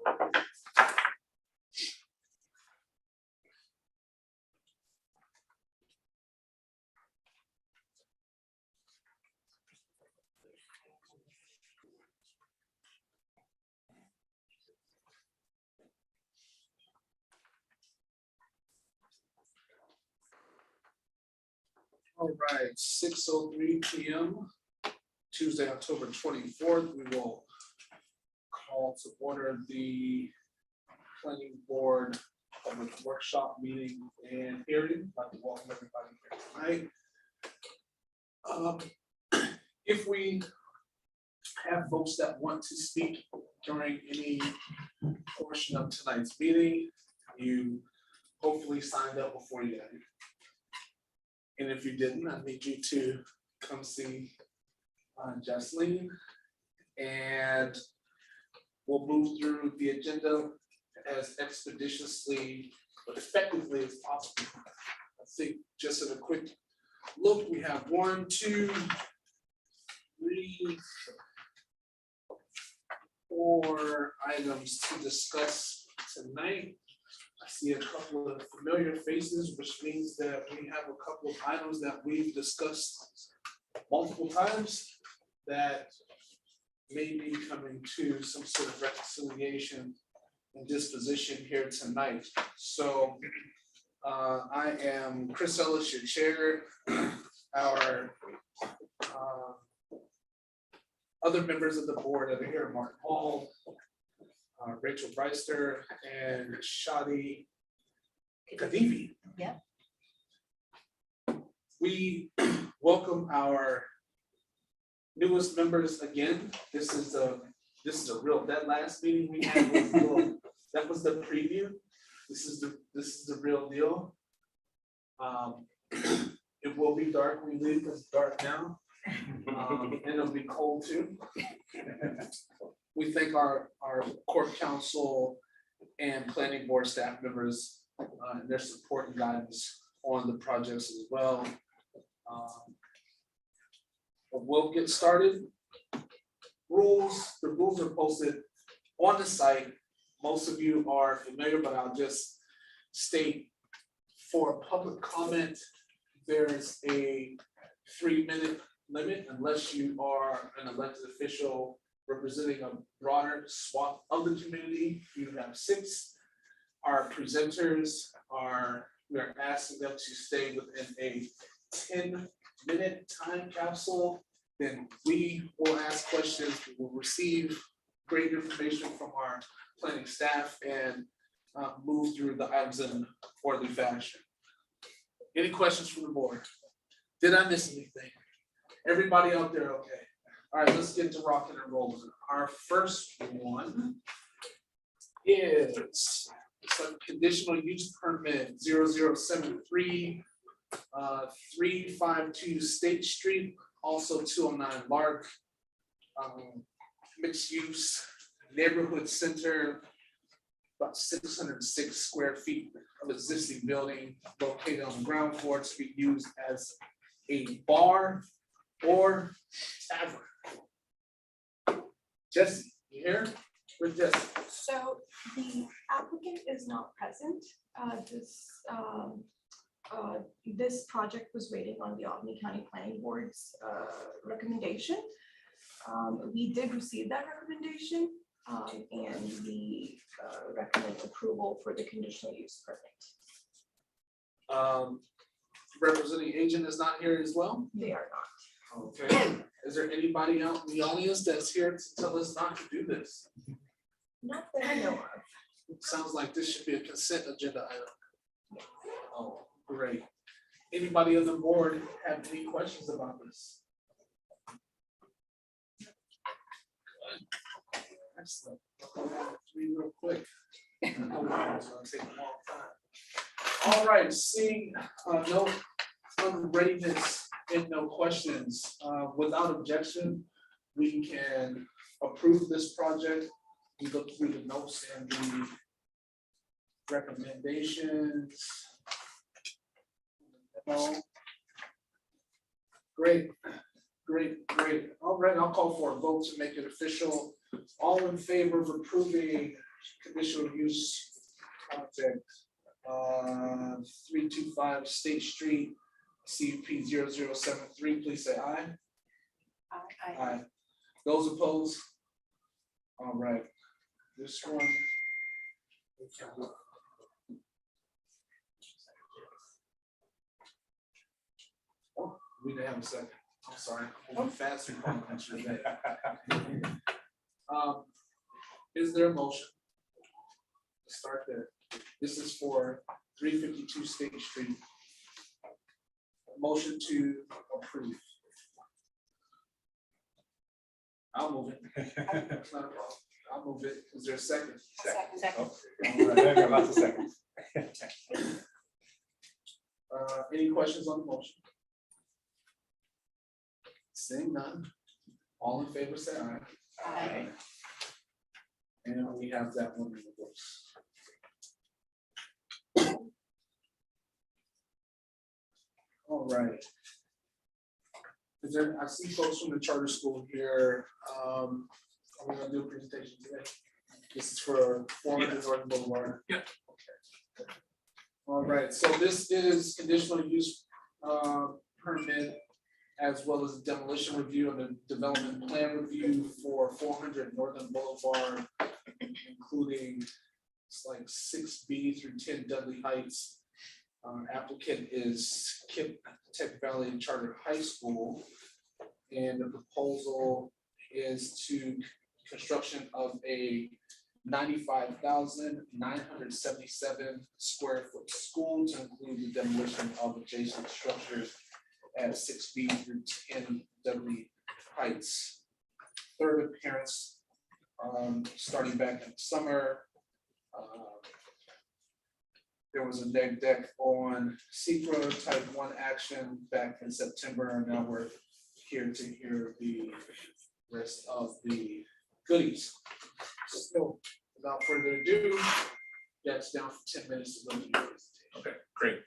All right, 6:03 p.m. Tuesday, October 24th. We will call to order the planning board public workshop meeting and hearing. I'd like to welcome everybody here tonight. If we have folks that want to speak during any portion of tonight's meeting, you hopefully signed up before you got here. And if you didn't, I need you to come see Jocelyn, and we'll move through the agenda as expeditiously but effectively as possible. I think just at a quick look, we have 1, 2, 3, 4 items to discuss tonight. I see a couple of familiar faces, which means that we have a couple of items that we've discussed multiple times that may be coming to some sort of reconciliation and disposition here tonight. So I am Chris Ellis, your chair. Our other members of the board that are here, Mark Hall, Rachel Breister, and Shadi Khadivi. Yeah. We welcome our newest members again. This is a real, that last meeting we had was real, that was the preview. This is the real deal. It will be dark when we leave, because it's dark now. And it'll be cold too. We thank our court counsel and planning board staff members and their support and guidance on the projects as well. But we'll get started. The rules are posted on the site. Most of you are familiar, but I'll just state for public comment, there's a 3-minute limit unless you are an elected official representing a broader swath of the community. You have 6. Our presenters we are asking them to stay within a 10-minute time capsule. Then we will ask questions, we will receive great information from our planning staff and move through the items in orderly fashion. Any questions from the board? Did I miss anything? Everybody out there okay? All right, let's get to rocking and rolling. Our first one is some conditional use permit 0073 352 State Street, also 209 Lark, mixed use neighborhood center, about 606 square feet of existing building located on the ground floor to be used as a bar or tavern. Jesse, you here? Where's Jesse? So the applicant is not present. This project was waiting on the Albany County Planning Board's recommendation. We did receive that recommendation and we recommend approval for the conditional use permit. Representing agent is not here as well? They are not. Okay. Is there anybody out in the audience that's here to tell us not to do this? Not that I know of. It sounds like this should be a consent agenda item. Oh, great. Anybody on the board have any questions about this? Good. Excellent. Three real quick. It's gonna take a long time. All right, seeing no unreadiness and no questions, without objection, we can approve this project. We look through the notes and the recommendations. Great, great, great. All right, I'll call for a vote to make it official. All in favor of approving conditional use project, 325 State Street, CUP 0073, please say aye. Aye. Those opposed? All right, this one. Oh, we didn't have a second. I'm sorry. I'm faster. Is there a motion? Let's start there. This is for 352 State Street. Motion to approve. I'll move it. It's not a problem. I'll move it. Is there a second? Second. All right. Got lots of seconds. Any questions on the motion? Seeing none. All in favor, say aye. Aye. And we have that one in the books. All right. Is there, I see folks from the charter school here. Are we gonna do a presentation today? This is for 400 North Boulevard. Yeah. Okay. All right, so this is conditional use permit as well as demolition review and the development plan review for 400 Northern Boulevard, including it's like 6B through 10 Dudley Heights. Applicant is Kip Tech Valley Charter High School, and the proposal is to construction of a 95,977 square foot school to include the demolition of adjacent structures at 6B through 10 Dudley Heights. Third appearance, starting back in the summer. There was a neg deck on secret type 1 action back in September, and now we're here to hear the rest of the goodies. So without further ado, that's down for 10 minutes to go through yours. Okay, great.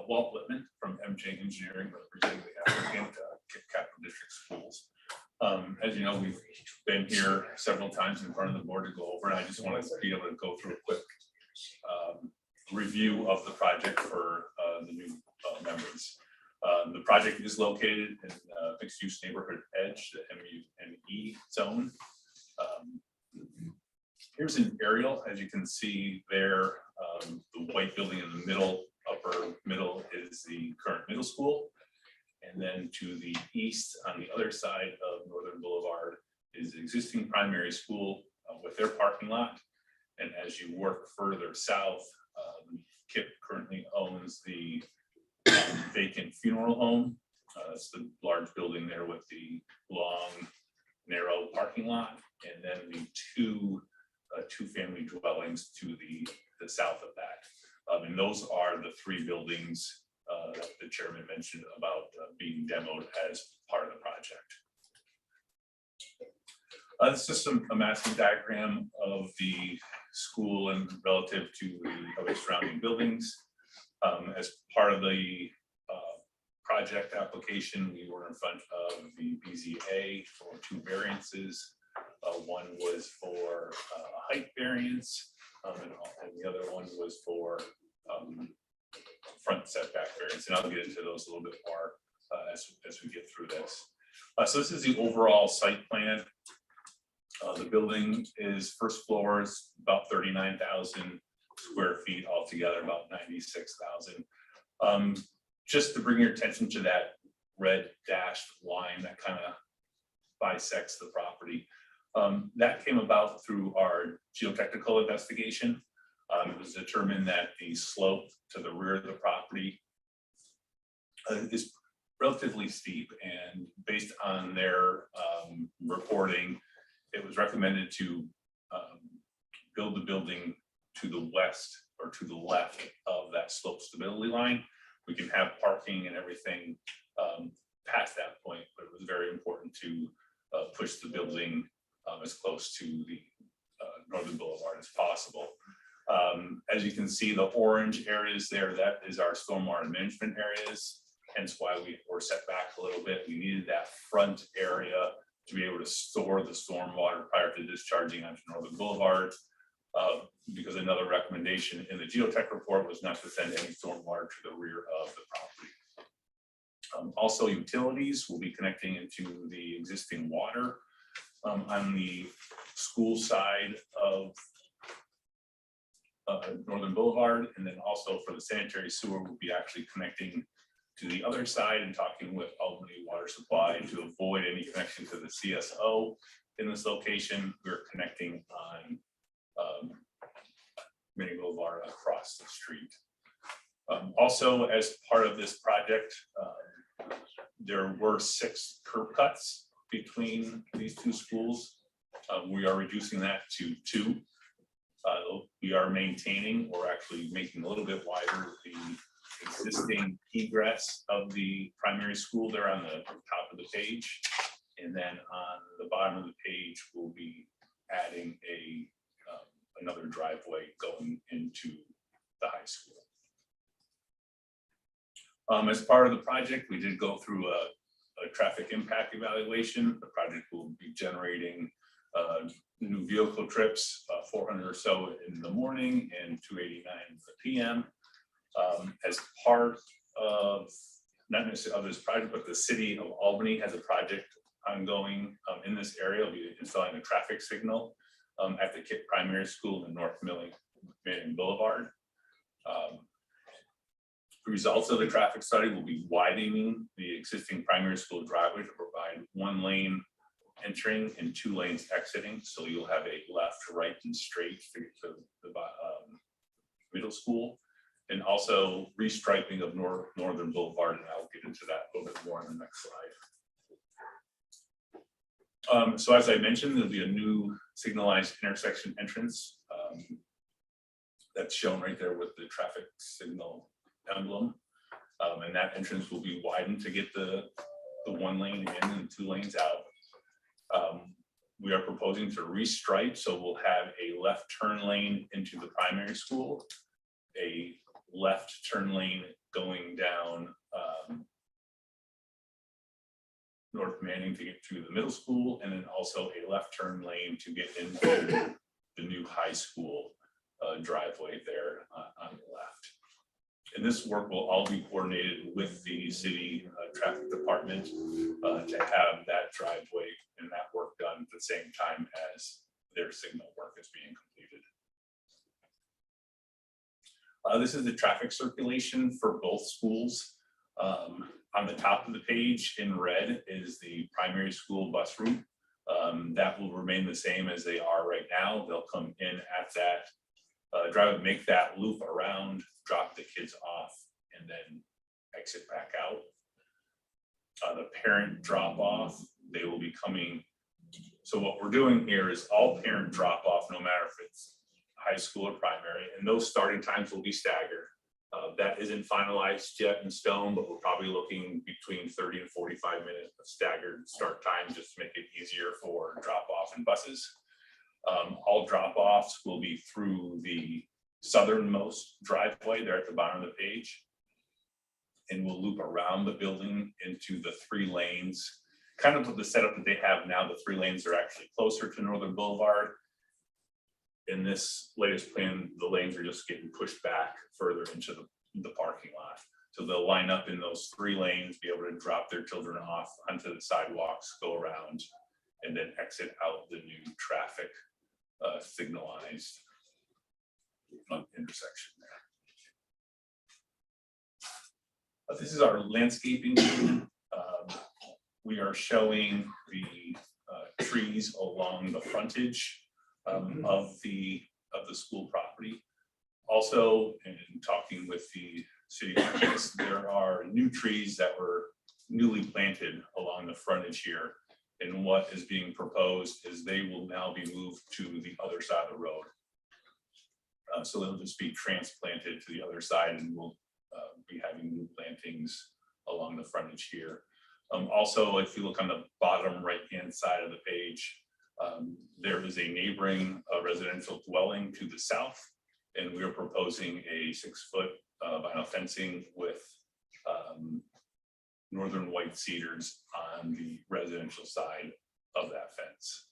Walt Whitman from MJ Engineering, representing the applicant, Kip Capital District Schools. As you know, we've been here several times in front of the board to go over, and I just wanted to be able to go through a quick review of the project for the new members. The project is located in mixed use neighborhood edge, the MUNE zone. Here's an aerial. As you can see there, the white building in the middle, upper middle, is the current middle school. And then to the east, on the other side of Northern Boulevard, is the existing primary school with their parking lot. And as you work further south, Kip currently owns the vacant funeral home. That's the large building there with the long, narrow parking lot, and then the two family dwellings to the south of that. And those are the 3 buildings that the chairman mentioned about being demoed as part of the project. This is a mapping diagram of the school and relative to the other surrounding buildings. As part of the project application, we were in front of the BZA for 2 variances. One was for a height variance, and the other one was for front setback variance. And I'll get into those a little bit more as we get through this. So this is the overall site plan. The building is first floor is about 39,000 square feet altogether, about 96,000. Just to bring your attention to that red dashed line that kind of bisects the property. That came about through our geotechnical investigation. It was determined that the slope to the rear of the property is relatively steep, and based on their reporting, it was recommended to build the building to the west or to the left of that slope stability line. We can have parking and everything past that point, but it was very important to push the building as close to the Northern Boulevard as possible. As you can see, the orange areas there, that is our stormwater management areas, hence why we were set back a little bit. We needed that front area to be able to store the stormwater prior to discharging onto Northern Boulevard. Because another recommendation in the geotech report was not to send any stormwater to the rear of the property. Also, utilities will be connecting into the existing water on the school side of Northern Boulevard, and then also for the sanitary sewer, we'll be actually connecting to the other side and talking with Albany Water Supply to avoid any connection to the CSO in this location. We're connecting on Mini Boulevard across the street. Also, as part of this project, there were 6 curb cuts between these 2 schools. We are reducing that to 2. We are maintaining, or actually making a little bit wider, the existing egress of the primary school there on the top of the page. And then on the bottom of the page, we'll be adding another driveway going into the high school. As part of the project, we did go through a traffic impact evaluation. The project will be generating new vehicle trips, 400 or so in the morning and 289 in the PM. As part of, not necessarily of this project, but the city of Albany has a project ongoing in this area. We'll be installing a traffic signal at the Kitt Primary School in North Milling Boulevard. The results of the traffic study will be widening the existing primary school driveway to provide 1 lane entering and 2 lanes exiting. So you'll have a left, right, and straight to get to the middle school, and also restriping of Northern Boulevard, and I'll get into that a little bit more in the next slide. So as I mentioned, there'll be a new signalized intersection entrance that's shown right there with the traffic signal emblem, and that entrance will be widened to get the 1 lane in and 2 lanes out. We are proposing to restripe, so we'll have a left turn lane into the primary school, a left turn lane going down North Manning to get to the middle school, and then also a left turn lane to get into the new high school driveway there on the left. And this work will all be coordinated with the city traffic department to have that driveway and that work done at the same time as their signal work is being completed. This is the traffic circulation for both schools. On the top of the page in red is the primary school bus route. That will remain the same as they are right now. They'll come in at that drive, make that loop around, drop the kids off, and then exit back out. The parent drop off, they will be coming. So what we're doing here is all parent drop off, no matter if it's high school or primary, and those starting times will be staggered. That isn't finalized yet in stone, but we're probably looking between 30 and 45 minutes of staggered start times, just to make it easier for drop off and buses. All drop offs will be through the southernmost driveway there at the bottom of the page, and we'll loop around the building into the 3 lanes. Kind of the setup that they have now, the 3 lanes are actually closer to Northern Boulevard. In this latest plan, the lanes are just getting pushed back further into the parking lot. So they'll line up in those 3 lanes, be able to drop their children off onto the sidewalks, go around, and then exit out the new traffic signalized intersection there. This is our landscaping. We are showing the trees along the frontage of the school property. Also, in talking with the city architects, there are new trees that were newly planted along the frontage here. And what is being proposed is they will now be moved to the other side of the road. So they'll just be transplanted to the other side, and we'll be having new plantings along the frontage here. Also, if you look on the bottom right-hand side of the page, there is a neighboring residential dwelling to the south, and we are proposing a 6-foot vinyl fencing with northern white cedars on the residential side of that fence.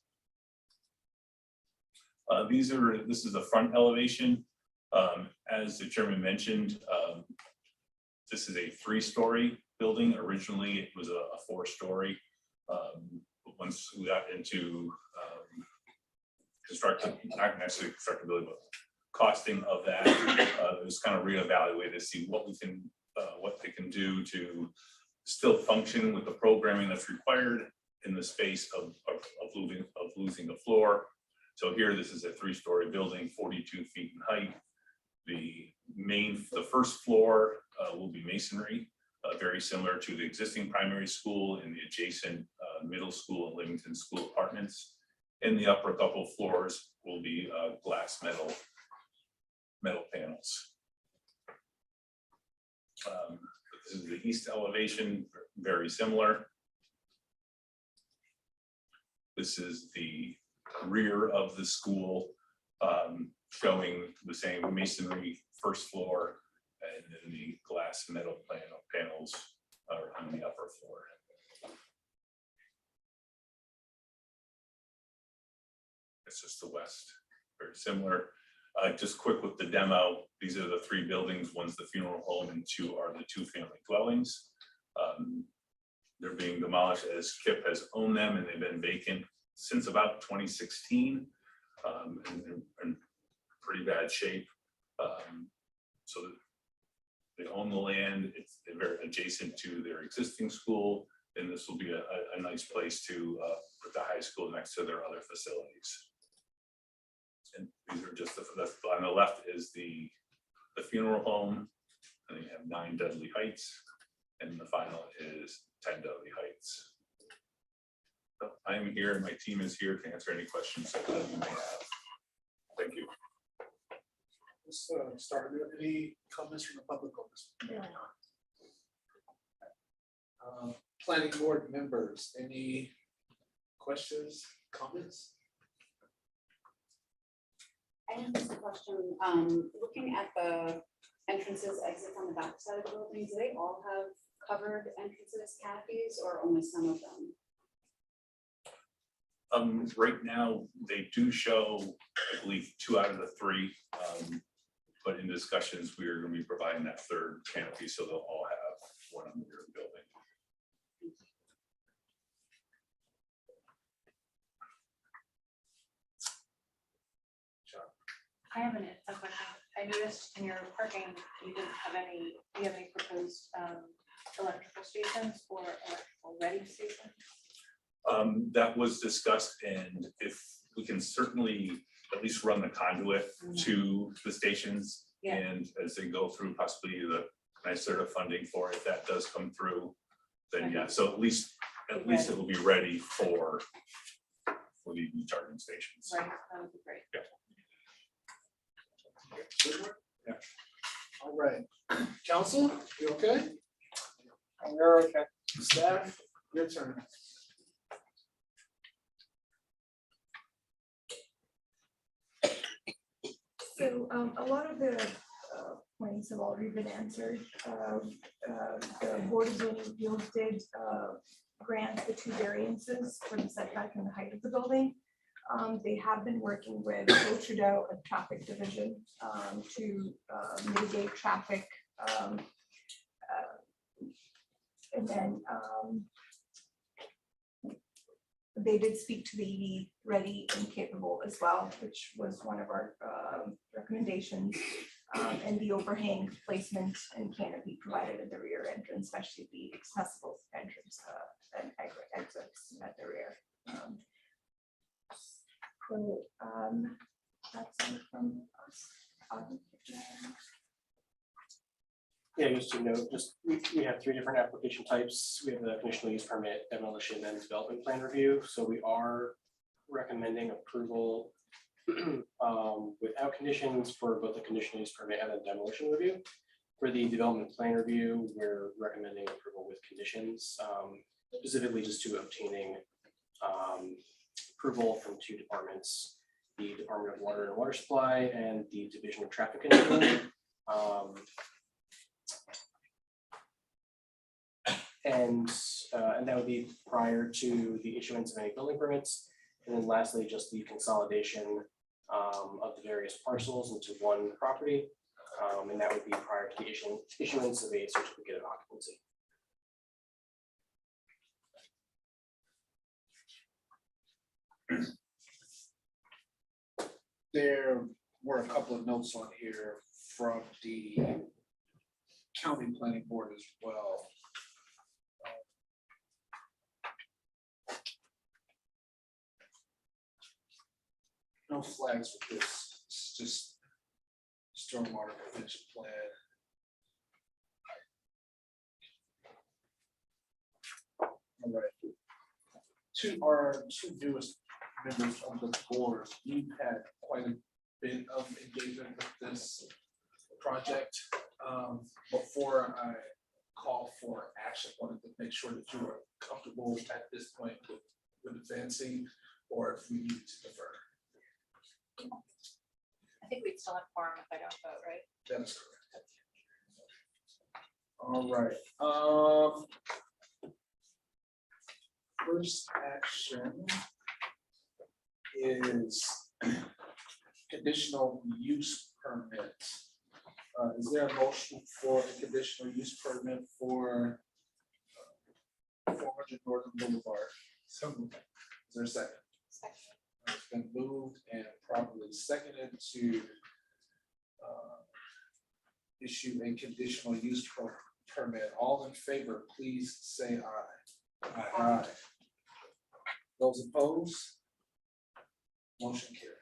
This is the front elevation. As the chairman mentioned, this is a 3-story building. Originally, it was a 4-story. But once we got into not necessarily constructability, but costing of that, it was kind of reevaluated to see what they can do to still function with the programming that's required in the space of losing the floor. So here, this is a 3-story building, 42 feet in height. The first floor will be masonry, very similar to the existing primary school and the adjacent middle school and Livingston School apartments. In the upper couple floors will be glass metal panels. This is the east elevation, very similar. This is the rear of the school, showing the same masonry first floor, and then the glass metal panels are on the upper floor. It's just the west, very similar. Just quick with the demo, these are the 3 buildings. One's the funeral home and 2 are the 2-family dwellings. They're being demolished as KIPP has owned them, and they've been vacant since about 2016, and they're in pretty bad shape. So they own the land. They're very adjacent to their existing school, and this will be a nice place to put the high school next to their other facilities. And these are just on the left is the funeral home, and you have 9 Dudley Heights, and the final is 10 Dudley Heights. So I'm here, and my team is here to answer any questions that you may have. Thank you. Let's start. Any comments from the public on this? Planning board members, any questions, comments? I have just a question. Looking at the entrances, exits on the back side of the building, do they all have covered entrances, canopies, or only some of them? Right now, they do show, I believe, 2 out of the 3. But in discussions, we are going to be providing that 3rd canopy, so they'll all have one on the rear of the building. I have a question. I noticed in your parking, you didn't have any, do you have any proposed electrical stations or electrical ready stations? That was discussed, and if we can certainly at least run the conduit to the stations, Yeah. and as they go through possibly the NYSERDA funding for it, if that does come through, then yeah, so at least it will be ready for the EV charging stations. Right, that would be great. Yeah. All right, council, you okay? You're okay. Staff, your turn. So a lot of the points have already been answered. The Board of Zoning Appeals did grant the 2 variances for the setback and the height of the building. They have been working with Trudeau and Traffic Division to mitigate traffic. And then they did speak to the EV ready and capable as well, which was one of our recommendations. And the overhang placement and canopy provided at the rear entrance, especially the accessible entrance and exits at the rear. So that's all from us. Yeah, just to note, we have 3 different application types. We have the conditional use permit, demolition, and development plan review. So we are recommending approval without conditions for both the conditional use permit and the demolition review. For the development plan review, we're recommending approval with conditions, specifically just to obtaining approval from 2 departments, the Department of Water and Water Supply and the Division of Traffic Control. And that would be prior to the issuance of any building permits. And then lastly, just the consolidation of the various parcels into one property. And that would be prior to the issuance of a certificate of occupancy. There were a couple of notes on here from the county planning board as well. No flags with this, it's just stormwater prevention plan. All right. Our two newest members of the board, we've had quite a bit of engagement with this project. Before I call for action, I wanted to make sure that you are comfortable at this point with advancing, or if we need to defer. I think we'd still have quorum if I don't vote, right? That is correct. All right. First action is conditional use permit. Is there a motion for a conditional use permit for 400 Northern Boulevard? So moved. Is there a second? Second. It's been moved and properly seconded to issue a conditional use permit. All in favor, please say aye. Aye. Those opposed? Motion carries.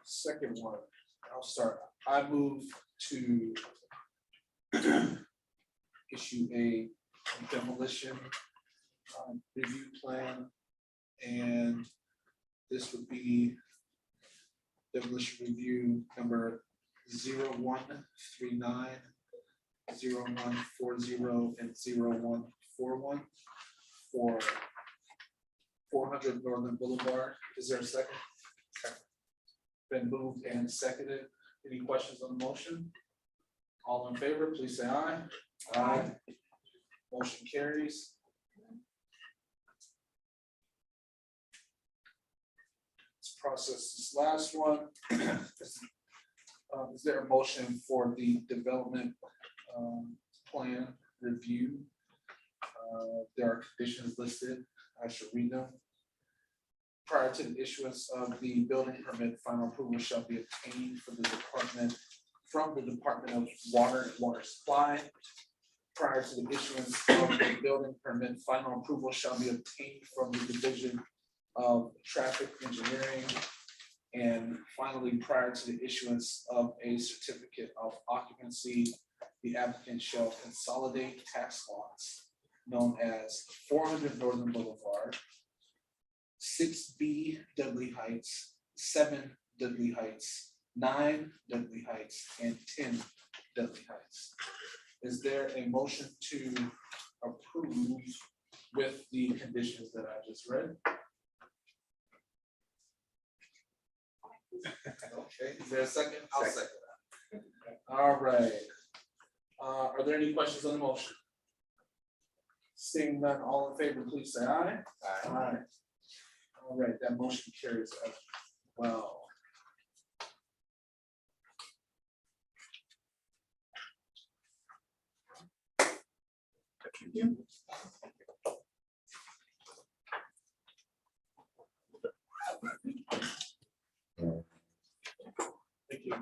Second one, I'll start. I move to issue a demolition review plan, and this would be demolition review number 0139, 0140, and 0141 for 400 Northern Boulevard. Is there a second? Been moved and seconded. Any questions on the motion? All in favor, please say aye. Aye. Motion carries. Let's process this last one. Is there a motion for the development plan review? There are conditions listed. I should read them. Prior to the issuance of the building permit, final approval shall be obtained from the Department of Water and Water Supply. Prior to the issuance of the building permit, final approval shall be obtained from the Division of Traffic Engineering. And finally, prior to the issuance of a certificate of occupancy, the applicant shall consolidate tax lots known as 400 Northern Boulevard, 6B Dudley Heights, 7 Dudley Heights, 9 Dudley Heights, and 10 Dudley Heights. Is there a motion to approve with the conditions that I just read? Okay, is there a second? I'll second that. All right. Are there any questions on the motion? Seeing none, all in favor, please say aye. Aye. All right, that motion carries as well. Thank you. Thank you.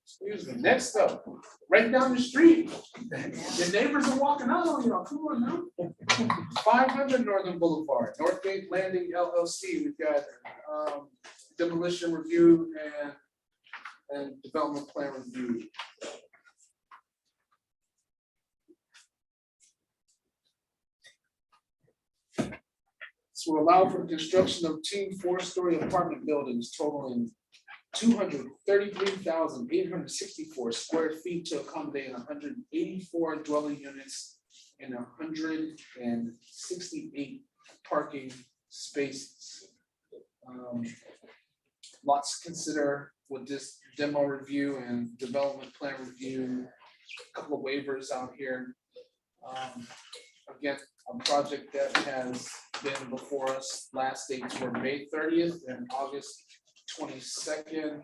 Excuse me. Next up, right down the street. Your neighbors are walking out on y'all. Come on now. 500 Northern Boulevard, Northgate Landing LLC. We've got demolition review and development plan review. This will allow for the construction of 2 4-story apartment buildings totaling 233,864 square feet to accommodate 184 dwelling units and 168 parking spaces. Lots to consider with this demo review and development plan review. couple of waivers out here. Again, a project that has been before us, last dates were May 30th and August 22nd.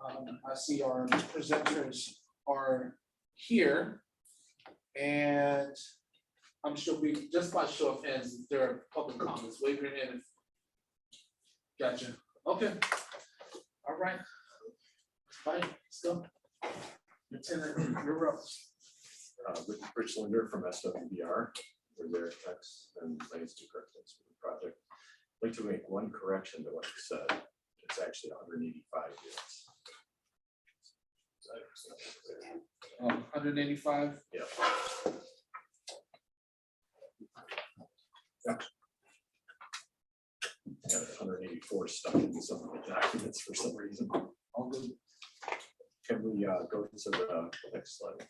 I see our presenters are here. And I'm sure we, just by show of hands, if there are public comments, wave your hand. Gotcha, okay. All right. Fine, still. Lieutenant, you're up. Rich Linder from SWBR, we're the architects and landscape architects for the project. I'd like to make one correction to what you said. It's actually 185 units. 185. Yeah. I got 184 stuck in some of the documents for some reason. All good. Can we go to the next slide?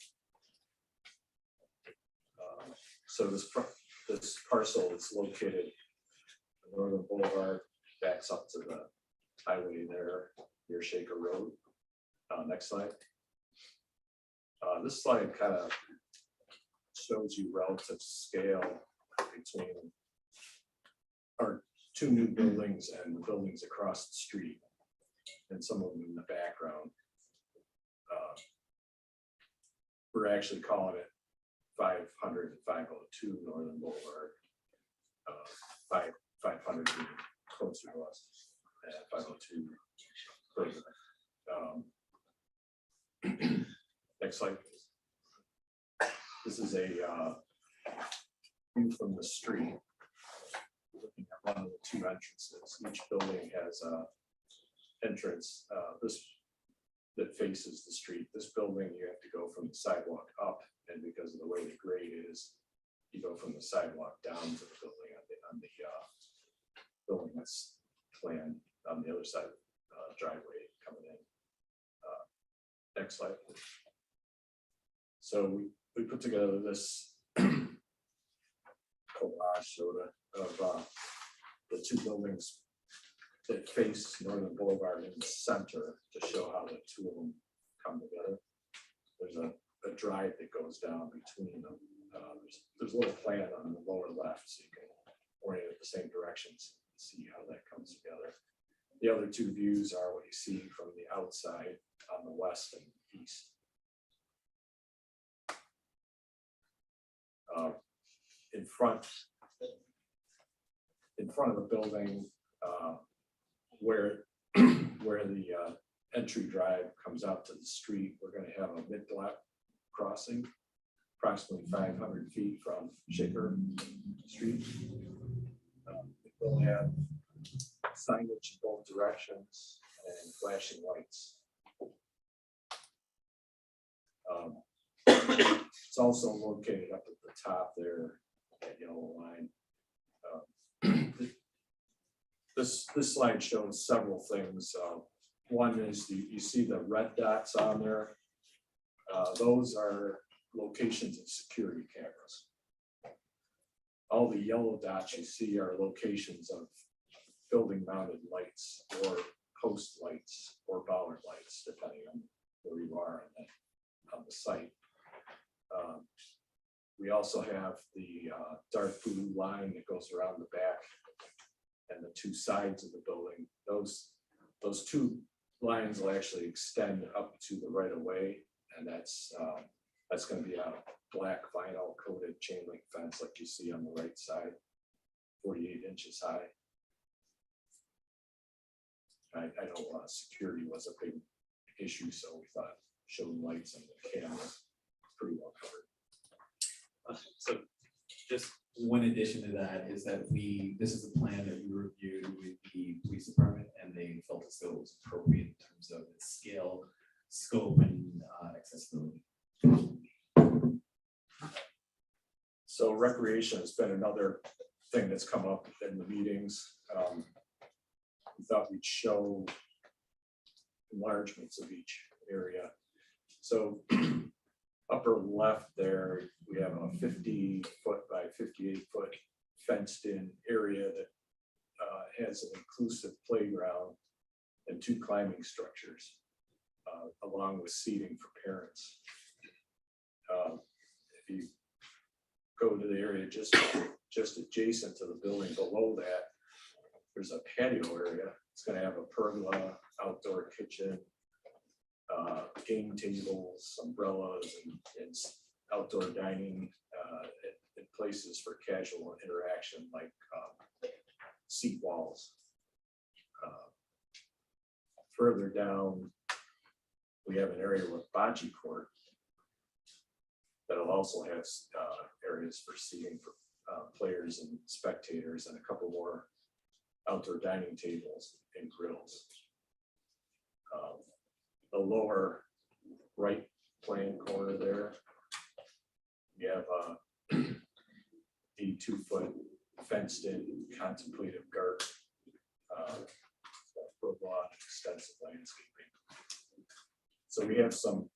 So this parcel is located on Northern Boulevard, backs up to the highway there near Shaker Road. Next slide. This slide kind of shows you relative scale between our two new buildings and the buildings across the street, and some of them in the background. We're actually calling it 500 and 502 Northern Boulevard. 500 being closer to us, and 502 further. Next slide, please. This is a view from the street, looking at one of the two entrances. Each building has a entrance. This that faces the street. This building, you have to go from the sidewalk up, and because of the way the grade is, you go from the sidewalk down to the building on the building that's planned on the other side of the driveway coming in. Next slide, please. So we put together this collage of the two buildings that face Northern Boulevard in the center to show how the two of them come together. There's a drive that goes down between them. There's a little plan on the lower left, so you can orient it the same directions and see how that comes together. The other two views are what you see from the outside on the west and east. In front of the building, where the entry drive comes out to the street, we're going to have a mid-block crossing, approximately 500 feet from Shaker Street. We'll have signage in both directions and flashing lights. It's also located up at the top there, that yellow line. This slide shows several things. One is you see the red dots on there. Those are locations of security cameras. All the yellow dots you see are locations of building mounted lights or post lights or bollard lights, depending on where you are on the site. We also have the dark blue line that goes around the back and the two sides of the building. Those two lines will actually extend up to the right of way, and that's going to be a black vinyl coated chain link fence like you see on the right side, 48 inches high. I know security was a big issue, so we thought showing lights and the camera pretty well covered. So just one addition to that is that this is a plan that we reviewed with the police department, and they felt as though it was appropriate in terms of its scale, scope, and accessibility. So recreation has been another thing that's come up in the meetings. We thought we'd show enlargements of each area. So upper left there, we have a 50-foot by 58-foot fenced in area that has an inclusive playground and two climbing structures, along with seating for parents. If you go to the area just adjacent to the building below that, there's a patio area. It's gonna have a pergola, outdoor kitchen, game tables, umbrellas, and outdoor dining, and places for casual interaction like seat walls. Further down, we have an area with bocce court that'll also have areas for seating for players and spectators, and a couple more outdoor dining tables and grills. The lower right plan corner there, we have a 2-foot fenced in contemplative garden, extensive landscaping. So we have some,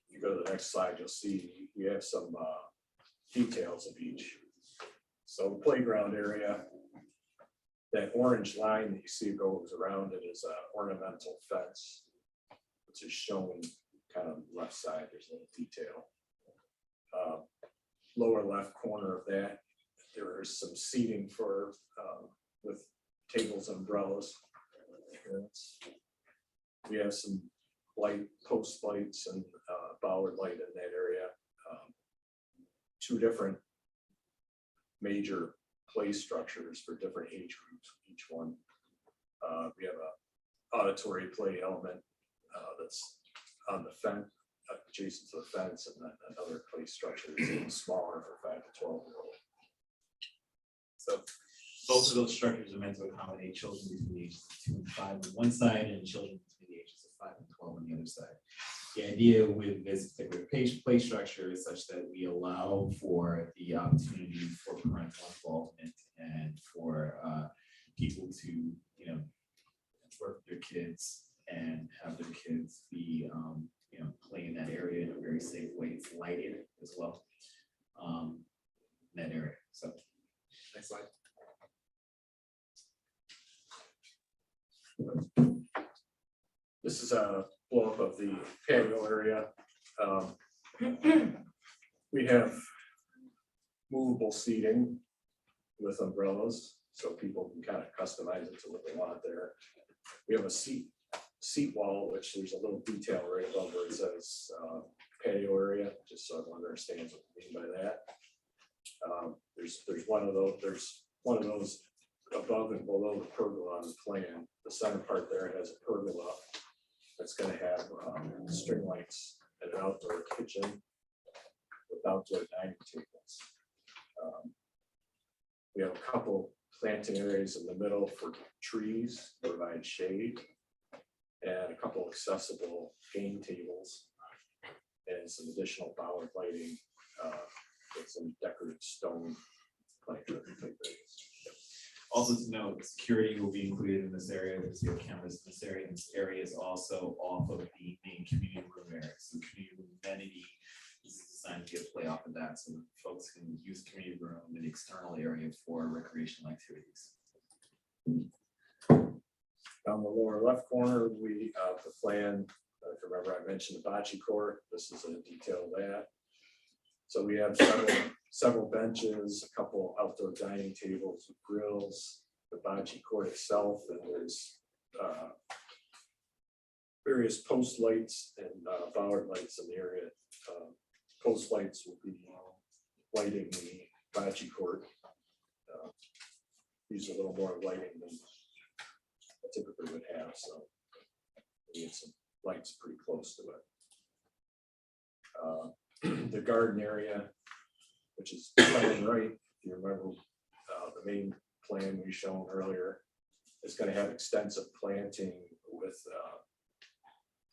if you go to the next slide, you'll see we have some details of each. So the playground area, that orange line that you see goes around it is an ornamental fence, which is shown kind of left side. There's a little detail. Lower left corner of that, there is some seating for with tables and umbrellas. We have some post lights and bollard light in that area. 2 different major play structures for different age groups, each one. We have a auditory play element that's on the fence, adjacent to the fence, and then another play structure is even smaller for 5 to 12-year-old. So both of those structures are meant to accommodate children between the ages of 2 and 5 on one side and children between the ages of 5 and 12 on the other side. The idea with this particular play structure is such that we allow for the opportunity for parental involvement and for people to, work with their kids and have their kids be, play in that area in a very safe way. It's lighted as well in that area. So next slide. This is a blow up of the patio area. We have movable seating with umbrellas, so people can kind of customize it to what they want there. We have a seat wall, which there's a little detail right above where it says patio area, just so everyone understands what we mean by that. There's one of those. There's one of those above and below the pergola on the plan. The center part there has a pergola that's going to have string lights and an outdoor kitchen with outdoor dining tables. We have a couple planting areas in the middle for trees to provide shade, and a couple accessible game tables, and some additional bollard lighting with some decorative stone planter type areas. Also to note, security will be included in this area. There's no cameras in this area. This area is also off of the main community room area. So community room amenity is designed to get play off of that, so folks can use the community room and the external area for recreational activities. Down the lower left corner, we the plan. If you remember, I mentioned the bocce court. This is a detail of that. So we have several benches, a couple outdoor dining tables with grills, the bocce court itself, and there's various post lights and bollard lights in the area. Post lights will be lighting the bocce court. Use a little more lighting than I typically would have, so we need some lights pretty close to it. The garden area, which is plan right, if you remember the main plan we shown earlier, is going to have extensive planting with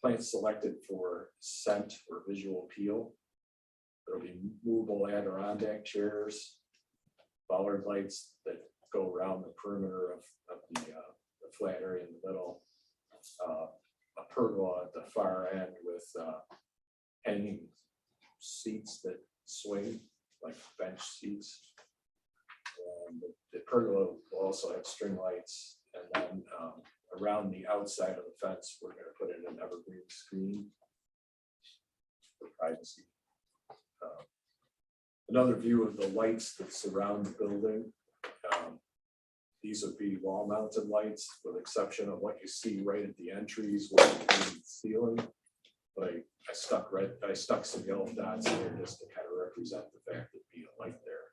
plants selected for scent or visual appeal. There'll be movable Adirondack chairs, bollard lights that go around the perimeter of the flat area in the middle, a pergola at the far end with hanging seats that swing like bench seats. And the pergola will also have string lights, and then around the outside of the fence, we're going to put in an evergreen screen for privacy. Another view of the lights that surround the building. These would be wall mounted lights with exception of what you see right at the entries with the ceiling. But I stuck some yellow dots there just to kind of represent the fact that be a light there.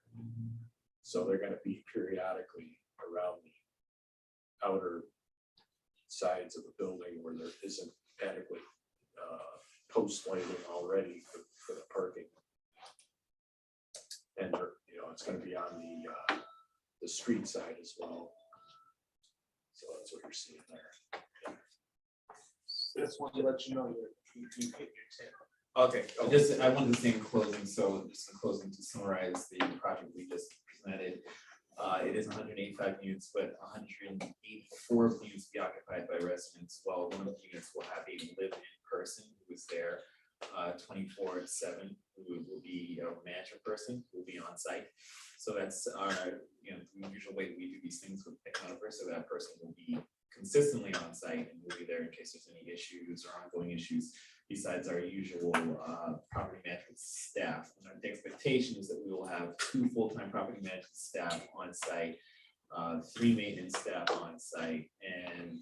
So they're going to be periodically around the outer sides of the building where there isn't adequate post lighting already for the parking. And it's going to be on the street side as well. So that's what you're seeing there. Just want to let you know you hit your example. Okay, I wanted to say in closing, so just in closing to summarize the project we just presented. It is 185 units, but 184 units be occupied by residents, while one of the units will have a live-in person who is there 24/7, who will be a manager person who will be on site. So that's our, the usual way we do these things with developers, so that person will be consistently on site and will be there in case there's any issues or ongoing issues besides our usual property management staff. And the expectation is that we will have 2 full-time property management staff on site, 3 maintenance staff on site, and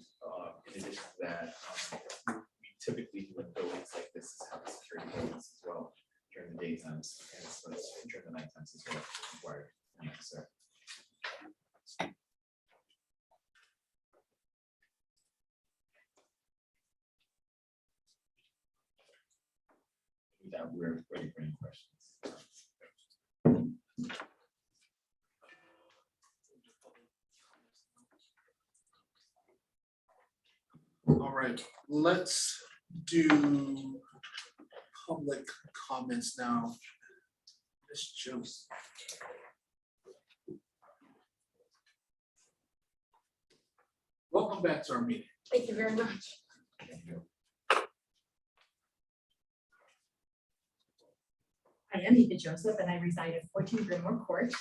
in addition to that, we typically do in buildings like this is have security buildings as well during the daytimes and during the night times as well if required. Thank you, sir. With that, we're ready for any questions. All right, let's do public comments now. Ms. Jones. Welcome back to our meeting. Thank you very much. I am Eva Joseph and I reside at 14 Grimmore Court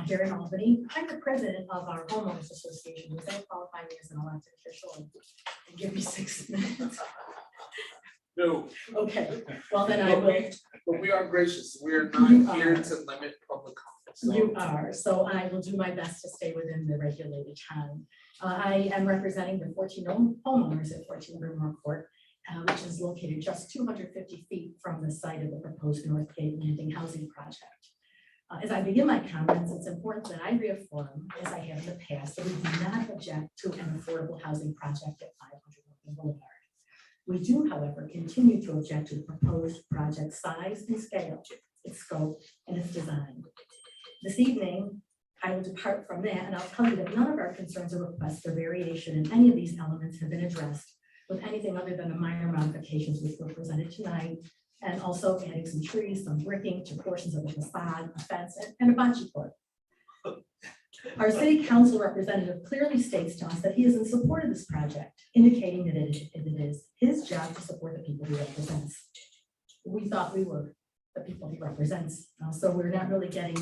here in Albany. I'm the president of our homeowners association. Does that qualify me as an elected official? And give me 6 minutes. No, Okay, well then I will. but we are gracious. We are You not here are. to limit public comments. So You are, so I will do my best to stay within the regulated time. I am representing the 14 homeowners at 14 Grimmore Court, which is located just 250 feet from the site of the proposed North Gate Landing housing project. As I begin my comments, it's important that I reaffirm, as I have in the past, that we do not object to an affordable housing project at 500 Oakland Boulevard. We do, however, continue to object to the proposed project size and scale, its scope, and its design. This evening, I will depart from that, and I'll tell you that none of our concerns or requests for variation in any of these elements have been addressed with anything other than the minor modifications which were presented tonight, and also adding some trees, some bricking to portions of the facade, a fence, and a bocce court. Our city council representative clearly states to us that he is in support of this project, indicating that it is his job to support the people he represents. We thought we were the people he represents, so we're not really getting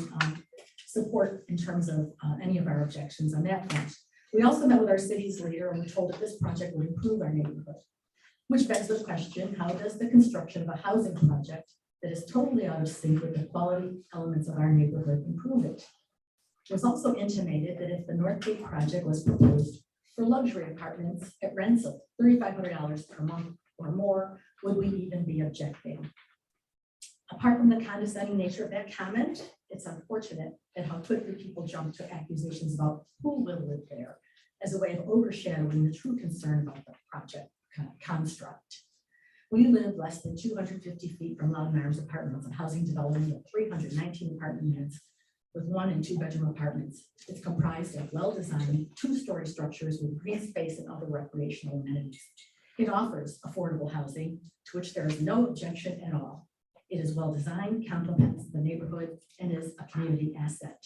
support in terms of any of our objections on that front. We also met with our city's leader and were told that this project would improve our neighborhood, which begs the question, how does the construction of a housing project that is totally out of sync with the quality elements of our neighborhood improve it? It was also intimated that if the North Gate project was proposed for luxury apartments at rents of $3,500 per month or more, would we even be objecting? Apart from the condescending nature of that comment, it's unfortunate that how quickly people jump to accusations about who will live there as a way of overshadowing the true concern about the project construct. We live less than 250 feet from Loudon Arms Apartments, a housing development of 319 apartment units with 1 and 2 bedroom apartments. It's comprised of well-designed 2-story structures with green space and other recreational amenities. It offers affordable housing to which there is no objection at all. It is well-designed, complements the neighborhood, and is a community asset.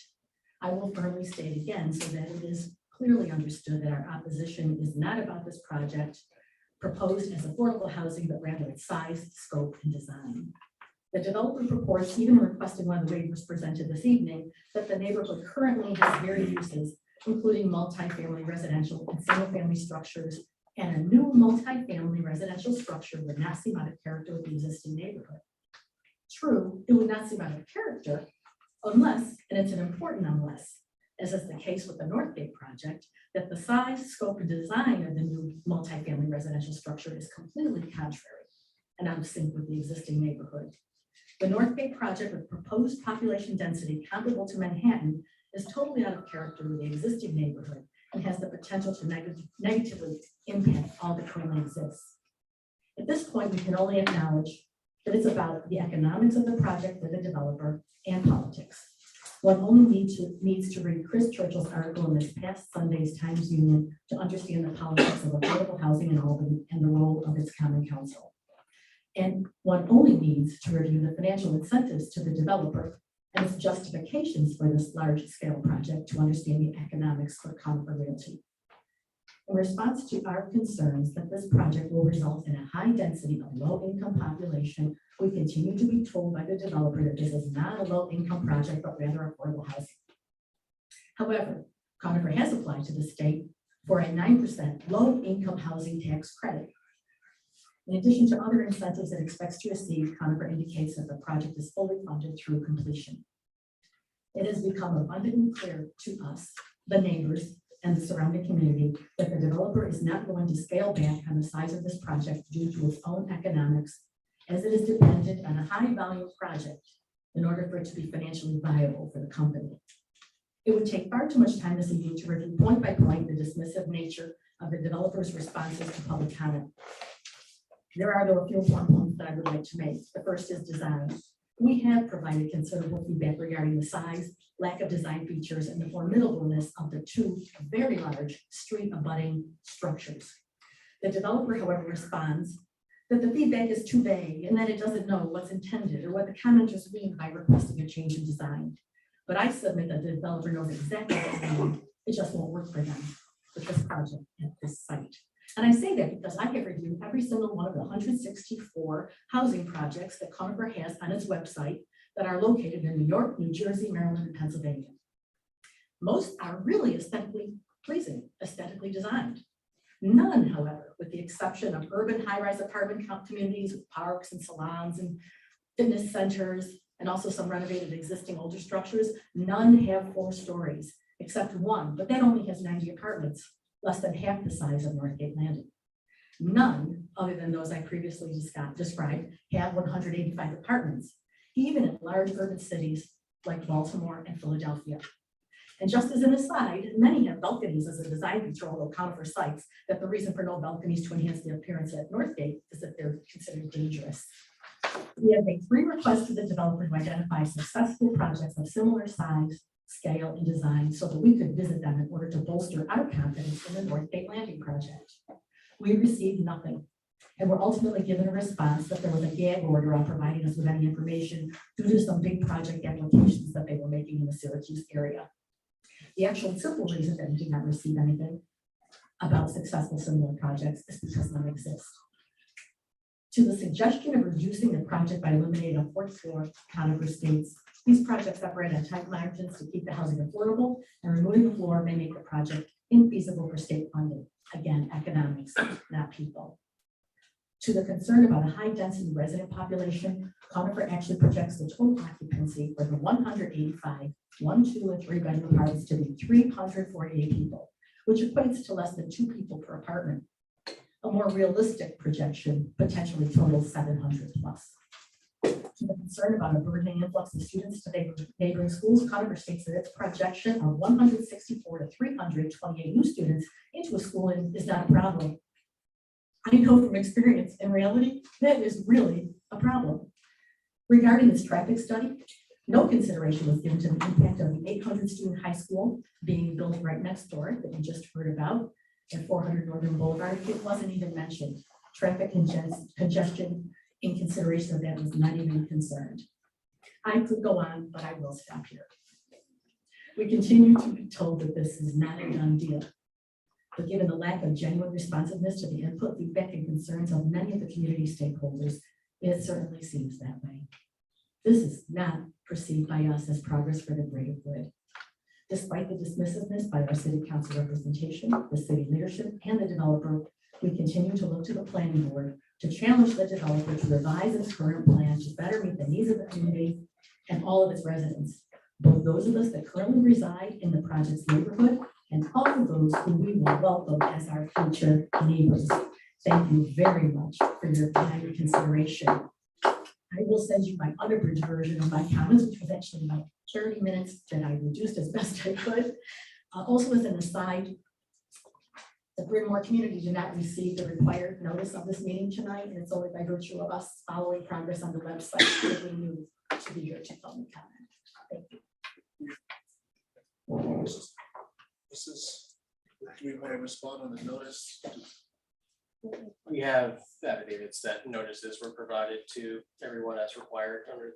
I will firmly state again so that it is clearly understood that our opposition is not about this project proposed as affordable housing, but rather its size, scope, and design. The developer purports, even requesting one of the waivers presented this evening, that the neighborhood currently has varied uses, including multifamily residential and single-family structures, and a new multifamily residential structure would not seem out of character with the existing neighborhood. True, it would not seem out of character unless, and it's an important unless, as is the case with the Northgate project, that the size, scope, and design of the new multifamily residential structure is completely contrary and out of sync with the existing neighborhood. The Northgate project with proposed population density comparable to Manhattan is totally out of character with the existing neighborhood and has the potential to negatively impact all that currently exists. At this point, we can only acknowledge that it's about the economics of the project for the developer and politics. One only needs to read Chris Churchill's article in this past Sunday's Times Union to understand the politics of affordable housing in Albany and the role of its common council. And one only needs to review the financial incentives to the developer and its justifications for this large-scale project to understand the economics for Conifer Realty. In response to our concerns that this project will result in a high density of low-income population, we continue to be told by the developer that this is not a low-income project, but rather affordable housing. However, Conifer has applied to the state for a 9% low-income housing tax credit. In addition to other incentives it expects to receive, Conifer indicates that the project is fully funded through completion. It has become abundantly clear to us, the neighbors, and the surrounding community that the developer is not going to scale back on the size of this project due to its own economics, as it is dependent on a high volume project in order for it to be financially viable for the company. It would take far too much time this evening to review point by point the dismissive nature of the developer's responses to public comment. There are, though, a few important points that I would like to make. The first is design. We have provided considerable feedback regarding the size, lack of design features, and the formidableness of the two very large street abutting structures. The developer, however, responds that the feedback is too vague and that it doesn't know what's intended or what the commenters mean by requesting a change in design. But I submit that the developer knows exactly what they mean. It just won't work for them with this project at this site. And I say that because I have reviewed every single one of the 164 housing projects that Conifer has on its website that are located in New York, New Jersey, Maryland, and Pennsylvania. Most are really aesthetically pleasing, aesthetically designed. None, however, with the exception of urban high-rise apartment communities with parks and salons and fitness centers, and also some renovated existing older structures, none have 4 stories, except one, but that only has 90 apartments, less than half the size of Northgate Landing. None, other than those I previously described, have 185 apartments, even in large urban cities like Baltimore and Philadelphia. And just as an aside, many have balconies as a design feature, although Conifer cites that the reason for no balconies to enhance the appearance at Northgate is that they're considered dangerous. We have made 3 requests to the developer to identify successful projects of similar size, scale, and design so that we could visit them in order to bolster our confidence in the Northgate Landing project. We received nothing, and were ultimately given a response that there was a gag order on providing us with any information due to some big project applications that they were making in the Syracuse area. The actual simple reason that we did not receive anything about successful similar projects is because none exist. To the suggestion of reducing the project by eliminating a 4th floor, Conifer states, these projects operate on tight margins to keep the housing affordable, and removing the floor may make the project infeasible for state funding. Again, economics, not people. To the concern about a high density resident population, Conifer actually projects the total occupancy for the 185 1, 2, and 3 bedroom apartments to be 348 people, which equates to less than 2 people per apartment. A more realistic projection potentially totals 700 plus. To the concern about a burgeoning influx of students to neighboring schools, Conifer states that its projection of 164 to 328 new students into a school is not a problem. I know from experience, in reality, that is really a problem. Regarding this traffic study, no consideration was given to the impact of the 800 student high school being built right next door that we just heard about at 400 Northern Boulevard. It wasn't even mentioned. Traffic congestion in consideration of that was not even concerned. I could go on, but I will stop here. We continue to be told that this is not a done deal. But given the lack of genuine responsiveness to the input, feedback, and concerns of many of the community stakeholders, it certainly seems that way. This is not perceived by us as progress for the greater good. Despite the dismissiveness by our city council representation, the city leadership, and the developer, we continue to look to the planning board to challenge the developer to revise its current plan to better meet the needs of the community and all of its residents, both those of us that currently reside in the project's neighborhood and all of those who we will welcome as our future neighbors. Thank you very much for your time and consideration. I will send you my unabridged version of my comments, which was actually about 30 minutes that I reduced as best I could. Also, as an aside, the Bryn Mawr community did not receive the required notice of this meeting tonight, and it's only by virtue of us following progress on the website that we knew to be here to public comment. Thank you. This is, do we want to respond on the notice? We have affidavits that notices were provided to everyone as required under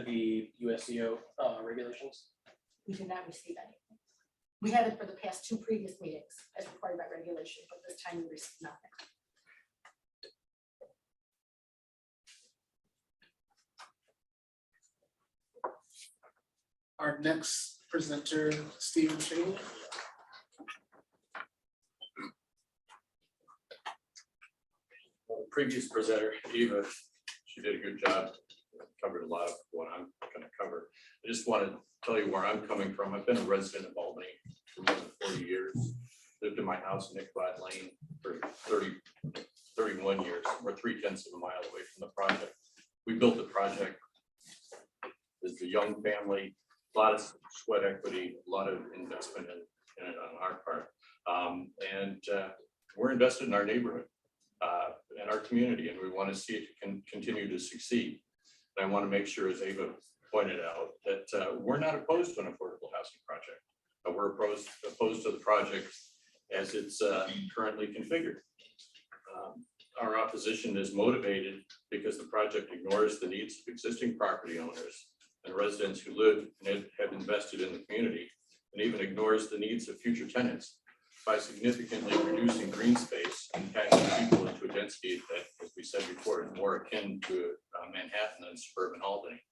the USCO regulations. We did not receive anything. We had it for the past 2 previous meetings as required by regulation, but this time we received nothing. Our next presenter, Stephen Shane. The previous presenter, Eva, she did a good job, covered a lot of what I'm going to cover. I just want to tell you where I'm coming from. I've been a resident of Albany for more than 40 years. Lived in my house in Ichabod Lane for 31 years. We're 3/10 of a mile away from the project. We built the project as a young family, a lot of sweat equity, a lot of investment in it on our part. We're invested in our neighborhood and our community, and we want to see it can continue to succeed. And I want to make sure, as Ava pointed out, that we're not opposed to an affordable housing project. We're opposed to the project as it's currently configured. Our opposition is motivated because the project ignores the needs of existing property owners and residents who live and have invested in the community, and even ignores the needs of future tenants by significantly reducing green space and packing people into a density that, as we said before, is more akin to Manhattan than suburban Albany.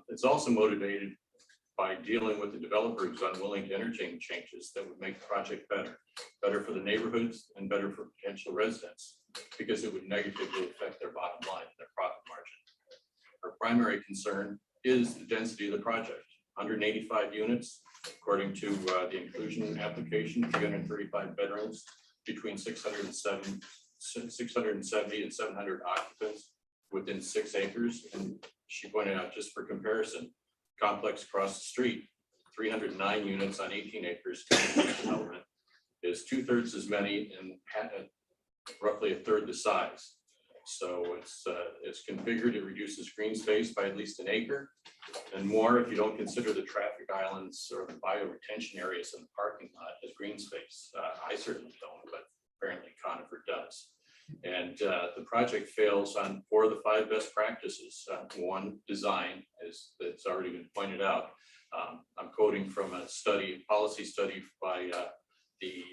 It's also motivated by dealing with the developer who's unwilling to entertain changes that would make the project better for the neighborhoods and better for potential residents, because it would negatively affect their bottom line, their profit margin. Our primary concern is the density of the project. 185 units, according to the inclusion application, 335 bedrooms, between 670 and 700 occupants within 6 acres. And she pointed out, just for comparison, complex across the street, 309 units on 18 acres, development is 2/3 as many and roughly 1/3 the size. So it's configured, it reduces green space by at least 1 acre and more if you don't consider the traffic islands or the bioretention areas in the parking lot as green space. I certainly don't, but apparently Conifer does. And the project fails on 4 of the 5 best practices. One, design, that's already been pointed out. I'm quoting from a policy study by the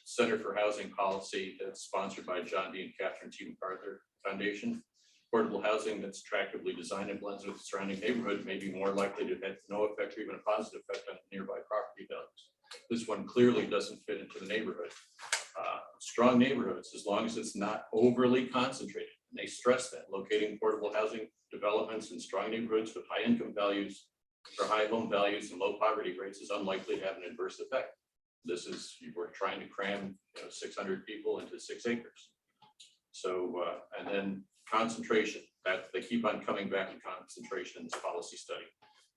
Center for Housing Policy that's sponsored by John D. and Catherine T. MacArthur Foundation. Affordable housing that's attractively designed and blends with the surrounding neighborhood may be more likely to have no effect or even a positive effect on nearby property values. This one clearly doesn't fit into the neighborhood. Strong neighborhoods, as long as it's not overly concentrated. And they stress that locating affordable housing developments in strong neighborhoods with high income values or high home values and low poverty rates is unlikely to have an adverse effect. This is, we're trying to cram 600 people into 6 acres. So, and then concentration, that they keep on coming back to concentration in this policy study.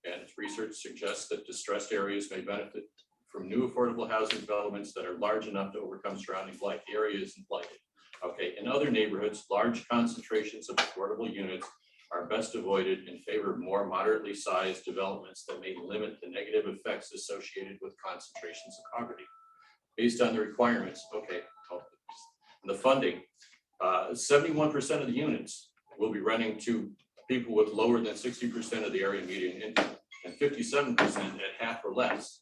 And its research suggests that distressed areas may benefit from new affordable housing developments that are large enough to overcome surrounding blight. The area isn't blighted. Okay, in other neighborhoods, large concentrations of affordable units are best avoided in favor of more moderately sized developments that may limit the negative effects associated with concentrations of poverty. Based on the requirements, okay, the funding, 71% of the units will be renting to people with lower than 60% of the area median income, and 57% at half or less.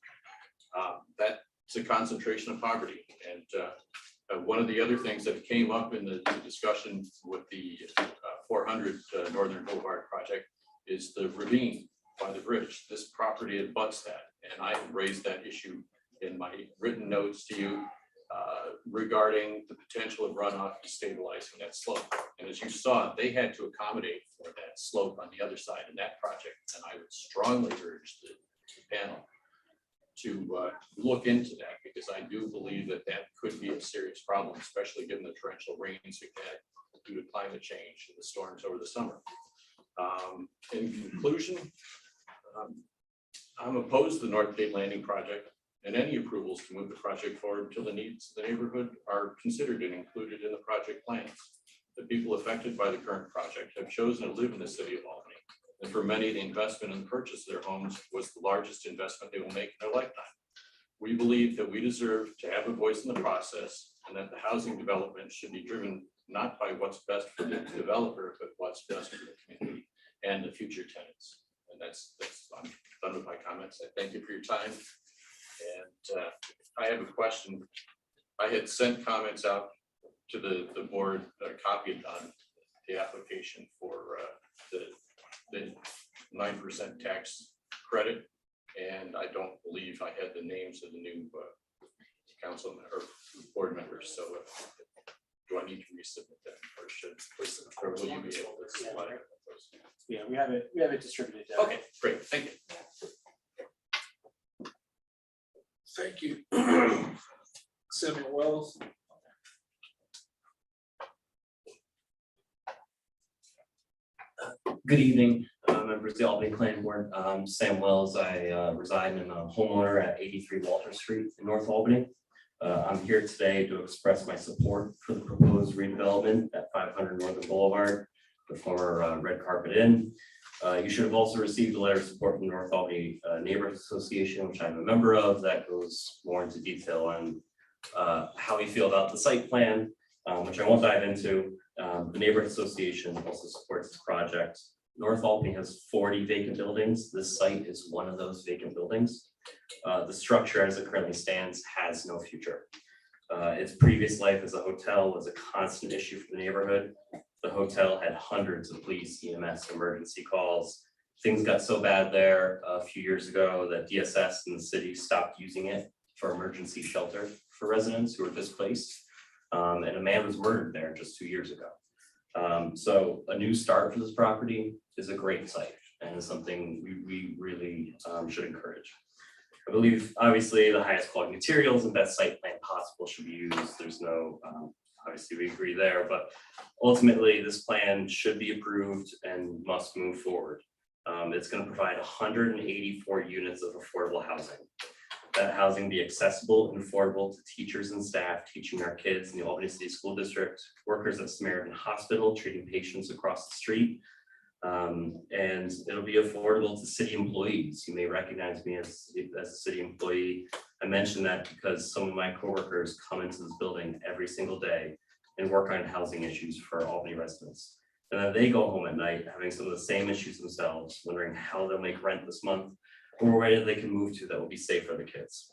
That's a concentration of poverty. And one of the other things that came up in the discussion with the 400 Northern Boulevard project is the ravine by the bridge. This property abuts that, and I have raised that issue in my written notes to you. regarding the potential of runoff destabilizing that slope. And as you saw, they had to accommodate for that slope on the other side in that project. And I would strongly urge the panel to look into that, because I do believe that that could be a serious problem, especially given the torrential rains we've had due to climate change and the storms over the summer. In conclusion, I'm opposed to the North Gate Landing project and any approvals to move the project forward until the needs of the neighborhood are considered and included in the project plans. The people affected by the current project have chosen to live in the city of Albany. And for many, the investment and purchase of their homes was the largest investment they will make in their lifetime. We believe that we deserve to have a voice in the process, and that the housing development should be driven not by what's best for the developer, but what's best for the community and the future tenants. And that's I'm done with my comments. I thank you for your time. And I have a question. I had sent comments out to the board, copied on the application for the 9% tax credit. And I don't believe I had the names of the new council or board members. So do I need to resubmit that, or or will you be able to supply those? Yeah, we have it distributed. Okay, great, thank you. Thank you. Samuel Wells. Good evening, members of the Albany Planning Board. Sam Wells. I reside in a homeowner at 83 Walter Street in North Albany. I'm here today to express my support for the proposed redevelopment at 500 Northern Boulevard, the former Red Carpet Inn. You should have also received a letter of support from the North Albany Neighborhood Association, which I'm a member of, that goes more into detail on how we feel about the site plan, which I won't dive into. The Neighborhood Association also supports this project. North Albany has 40 vacant buildings. This site is one of those vacant buildings. The structure as it currently stands has no future. Its previous life as a hotel was a constant issue for the neighborhood. The hotel had hundreds of police, EMS, emergency calls. Things got so bad there a few years ago that DSS and the city stopped using it for emergency shelter for residents who were displaced. And a man was murdered there just 2 years ago. So a new start for this property is a great site and is something we really should encourage. I believe obviously the highest quality materials and best site plan possible should be used. There's no, obviously we agree there, but ultimately this plan should be approved and must move forward. It's going to provide 184 units of affordable housing. That housing be accessible and affordable to teachers and staff teaching our kids in the Albany City School District, workers at Samaritan Hospital treating patients across the street. And it'll be affordable to city employees. You may recognize me as a city employee. I mention that because some of my coworkers come into this building every single day and work on housing issues for Albany residents. And then they go home at night having some of the same issues themselves, wondering how they'll make rent this month or where they can move to that will be safe for the kids.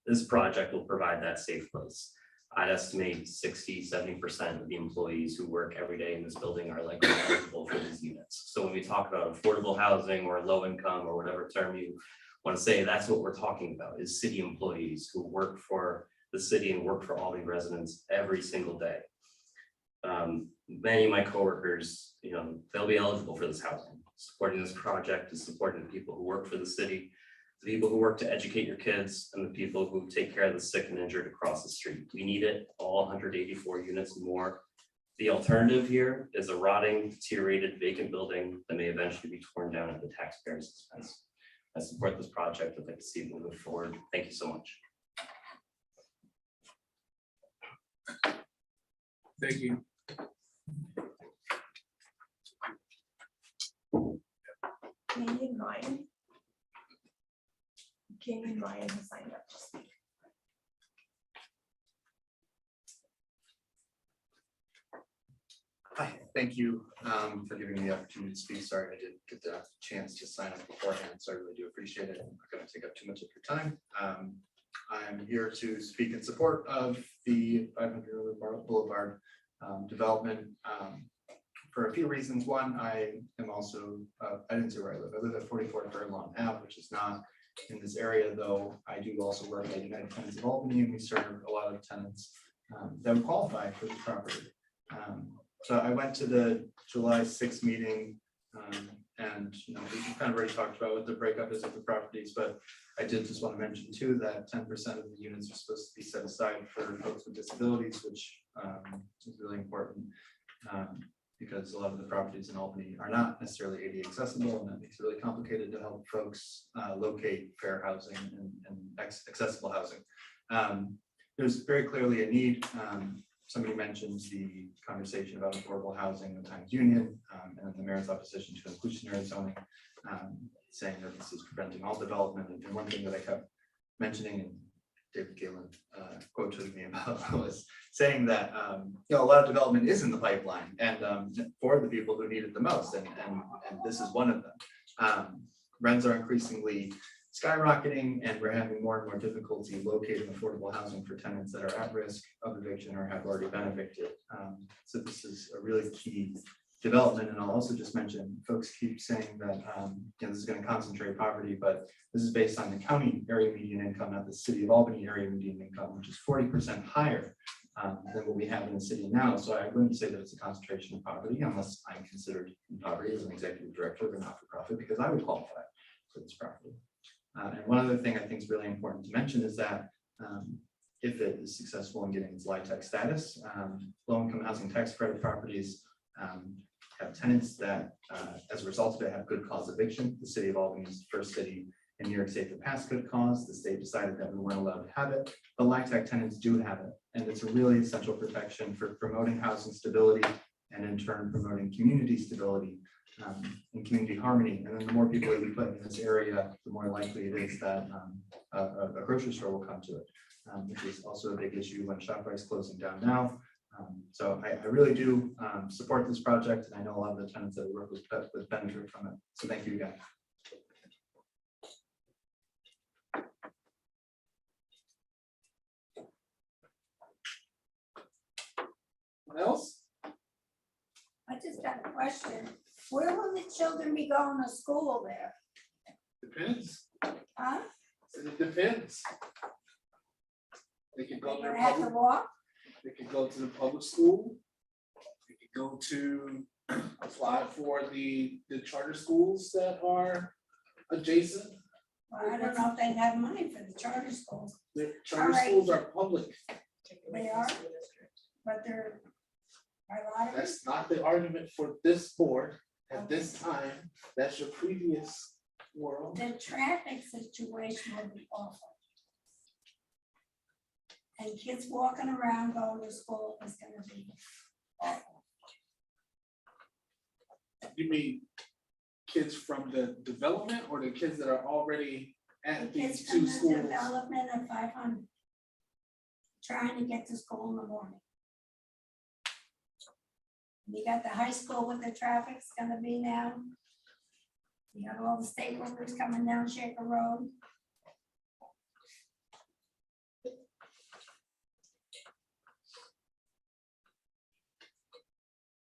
This project will provide that safe place. I'd estimate 60–70% of the employees who work every day in this building are likely eligible for these units. So when we talk about affordable housing or low income or whatever term you want to say, that's what we're talking about, is city employees who work for the city and work for Albany residents every single day. Many of my coworkers, they'll be eligible for this housing. Supporting this project is supporting the people who work for the city, the people who work to educate your kids, and the people who take care of the sick and injured across the street. We need it, all 184 units and more. The alternative here is a rotting, deteriorated, vacant building that may eventually be torn down at the taxpayers' expense. I support this project. I'd like to see it move forward. Thank you so much. Thank you. Kenyon Ryan has signed up to speak. Hi, thank you for giving me the opportunity to speak. Sorry I didn't get the chance to sign up beforehand, so I really do appreciate it. I'm not going to take up too much of your time. I'm here to speak in support of the 500 Boulevard development for a few reasons. One, I am also, I didn't say where I live at 44 Furlong Ave, which is not in this area, though I do also work at United Tenants of Albany, and we serve a lot of tenants that would qualify for the property. So I went to the July 6th meeting, and we kind of already talked about what the breakup is of the properties, but I did just want to mention too that 10% of the units are supposed to be set aside for folks with disabilities, which is really important. Because a lot of the properties in Albany are not necessarily ADA accessible, and that makes it really complicated to help folks locate fair housing and accessible housing. There's very clearly a need. Somebody mentioned the conversation about affordable housing with Times Union, and the mayor's opposition to inclusionary zoning, saying that this is preventing all development. And one thing that I kept mentioning, and David Galen quoted me about, was saying that a lot of development is in the pipeline, and for the people who need it the most, and this is one of them. Rents are increasingly skyrocketing, and we're having more and more difficulty locating affordable housing for tenants that are at risk of eviction or have already been evicted. So this is a really key development. And I'll also just mention, folks keep saying that this is going to concentrate poverty, but this is based on the county area median income, not the city of Albany area median income, which is 40% higher than what we have in the city now. So I wouldn't say that it's a concentration of poverty, unless I'm considered in poverty as an executive director of a not-for-profit, because I would qualify for this property. And one other thing I think is really important to mention is that if it is successful in getting its LIHTC status, low-income housing tax credit properties have tenants that, as a result of it, have good cause eviction. The city of Albany is the first city in New York State to pass good cause. The state decided that we weren't allowed to have it, but LIHTC tenants do have it, and it's a really essential protection for promoting housing stability and in turn promoting community stability and community harmony. And then the more people that we put in this area, the more likely it is that a grocery store will come to it, which is also a big issue when ShopRite's closing down now. So I really do support this project, and I know a lot of the tenants that we work with benefit from it. So thank you again. What else? I just got a question. Where will the children be going to school there? Depends. Huh? It depends. They can go to They're the gonna have to public, walk? they can go to the public school. They can go to apply for the charter schools that are adjacent. Well, I don't know if they'd have money for the charter schools. The charter All right. schools are public. They are, but they're by lottery. That's not the argument for this board at this time. That's your previous world. The traffic situation will be awful. And kids walking around going to school is gonna be awful. You mean kids from the development or the kids that are already at Kids these from two the schools? development of 500. Trying to get to school in the morning. You got the high school with the traffic's gonna be now. You got all the state workers coming down Shaker Road.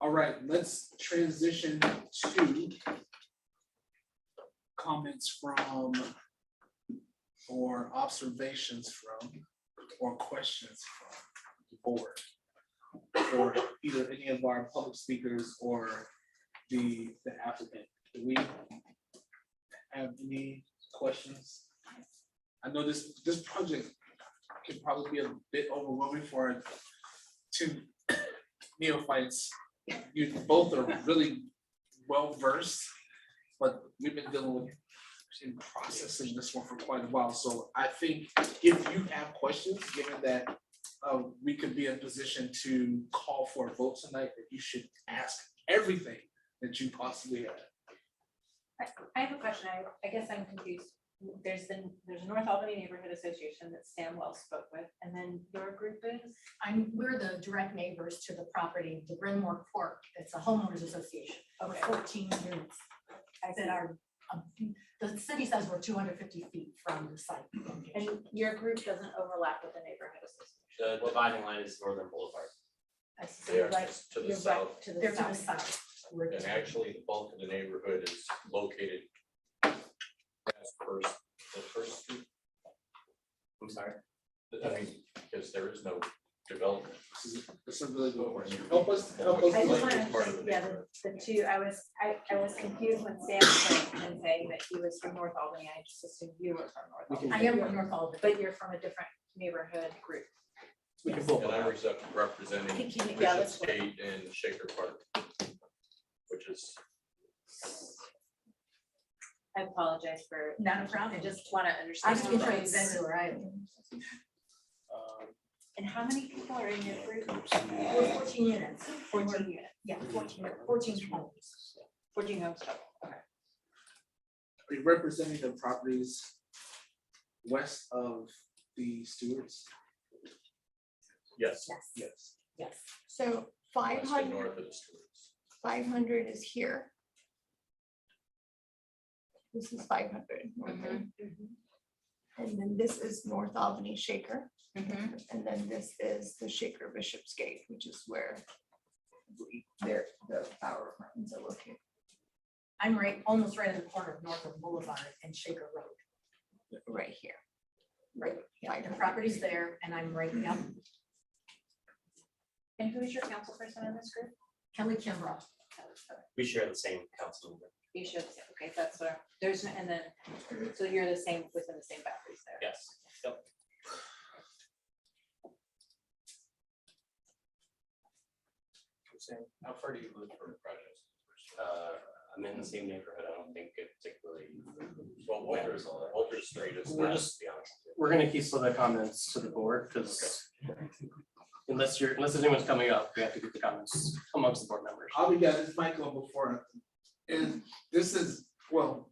All right, let's transition to comments from, or observations from, or questions from the board, or either any of our public speakers or the applicant. Do we have any questions? I know this project can probably be a bit overwhelming for two neophytes. You both are really well versed, but we've been dealing with and processing this one for quite a while. So I think if you have questions, given that we could be in a position to call for a vote tonight, that you should ask everything that you possibly have. I have a question. I guess I'm confused. There's a North Albany Neighborhood Association that Stan Wells spoke with, and then your group is? We're the direct neighbors to the property, the Brynmore Court. It's a homeowners association of Okay. 14 units that are, the city says we're 250 feet from the site. And your group doesn't overlap with the neighborhood association? The dividing line is Northern Boulevard. I see. They are Right- just to the you're right south. To the They're to the south. south. We're And actually, the bulk of the neighborhood is located as the I'm sorry. I mean, because there is no development. This is a really good question. Help us. I just Like, want it's part of to, the yeah, neighborhood. the two, I was confused when Sam was saying that he was from North Albany, I just assumed you were from North Albany. I am from North Albany. But you're from a different neighborhood group. We can pull And I'm up. representing Can you- yeah, Bishop let's- State and Shaker Park, which is, I apologize for, Not a problem. I just want to I understand. just how can tell you those- exactly where I am. And how many people are in your group? We're 14 units. 14 units, Yeah, 14 homes. 14 homes total. Okay. Are you representing the properties west of the Stewarts? yes. Yes, Yes. yes. So West and north of the Stewarts. 500 is here. This is 500. And then this is North Albany Shaker. And then this is the Shaker Bishopsgate, which is where I believe the power apartments are located. I'm almost right at the corner of North Boulevard and Shaker Road. Right here. Right, yeah, the property's there and I'm right, yeah, And who is your council person in this group? Kelly Kimbrough. We share the same council member. You should, okay, that's what, there's, and then, so you're the same, within the same boundaries there. Yes. Yep. How far do you live from the project? I'm in the same neighborhood. I don't think it particularly. Well, Walter Street is We're not, just- to be honest with you. We're gonna keep some of the comments to the board, because unless there's anyone's coming up, we have to get the comments amongst the board members. I'll be got this mic on before, and this is, well,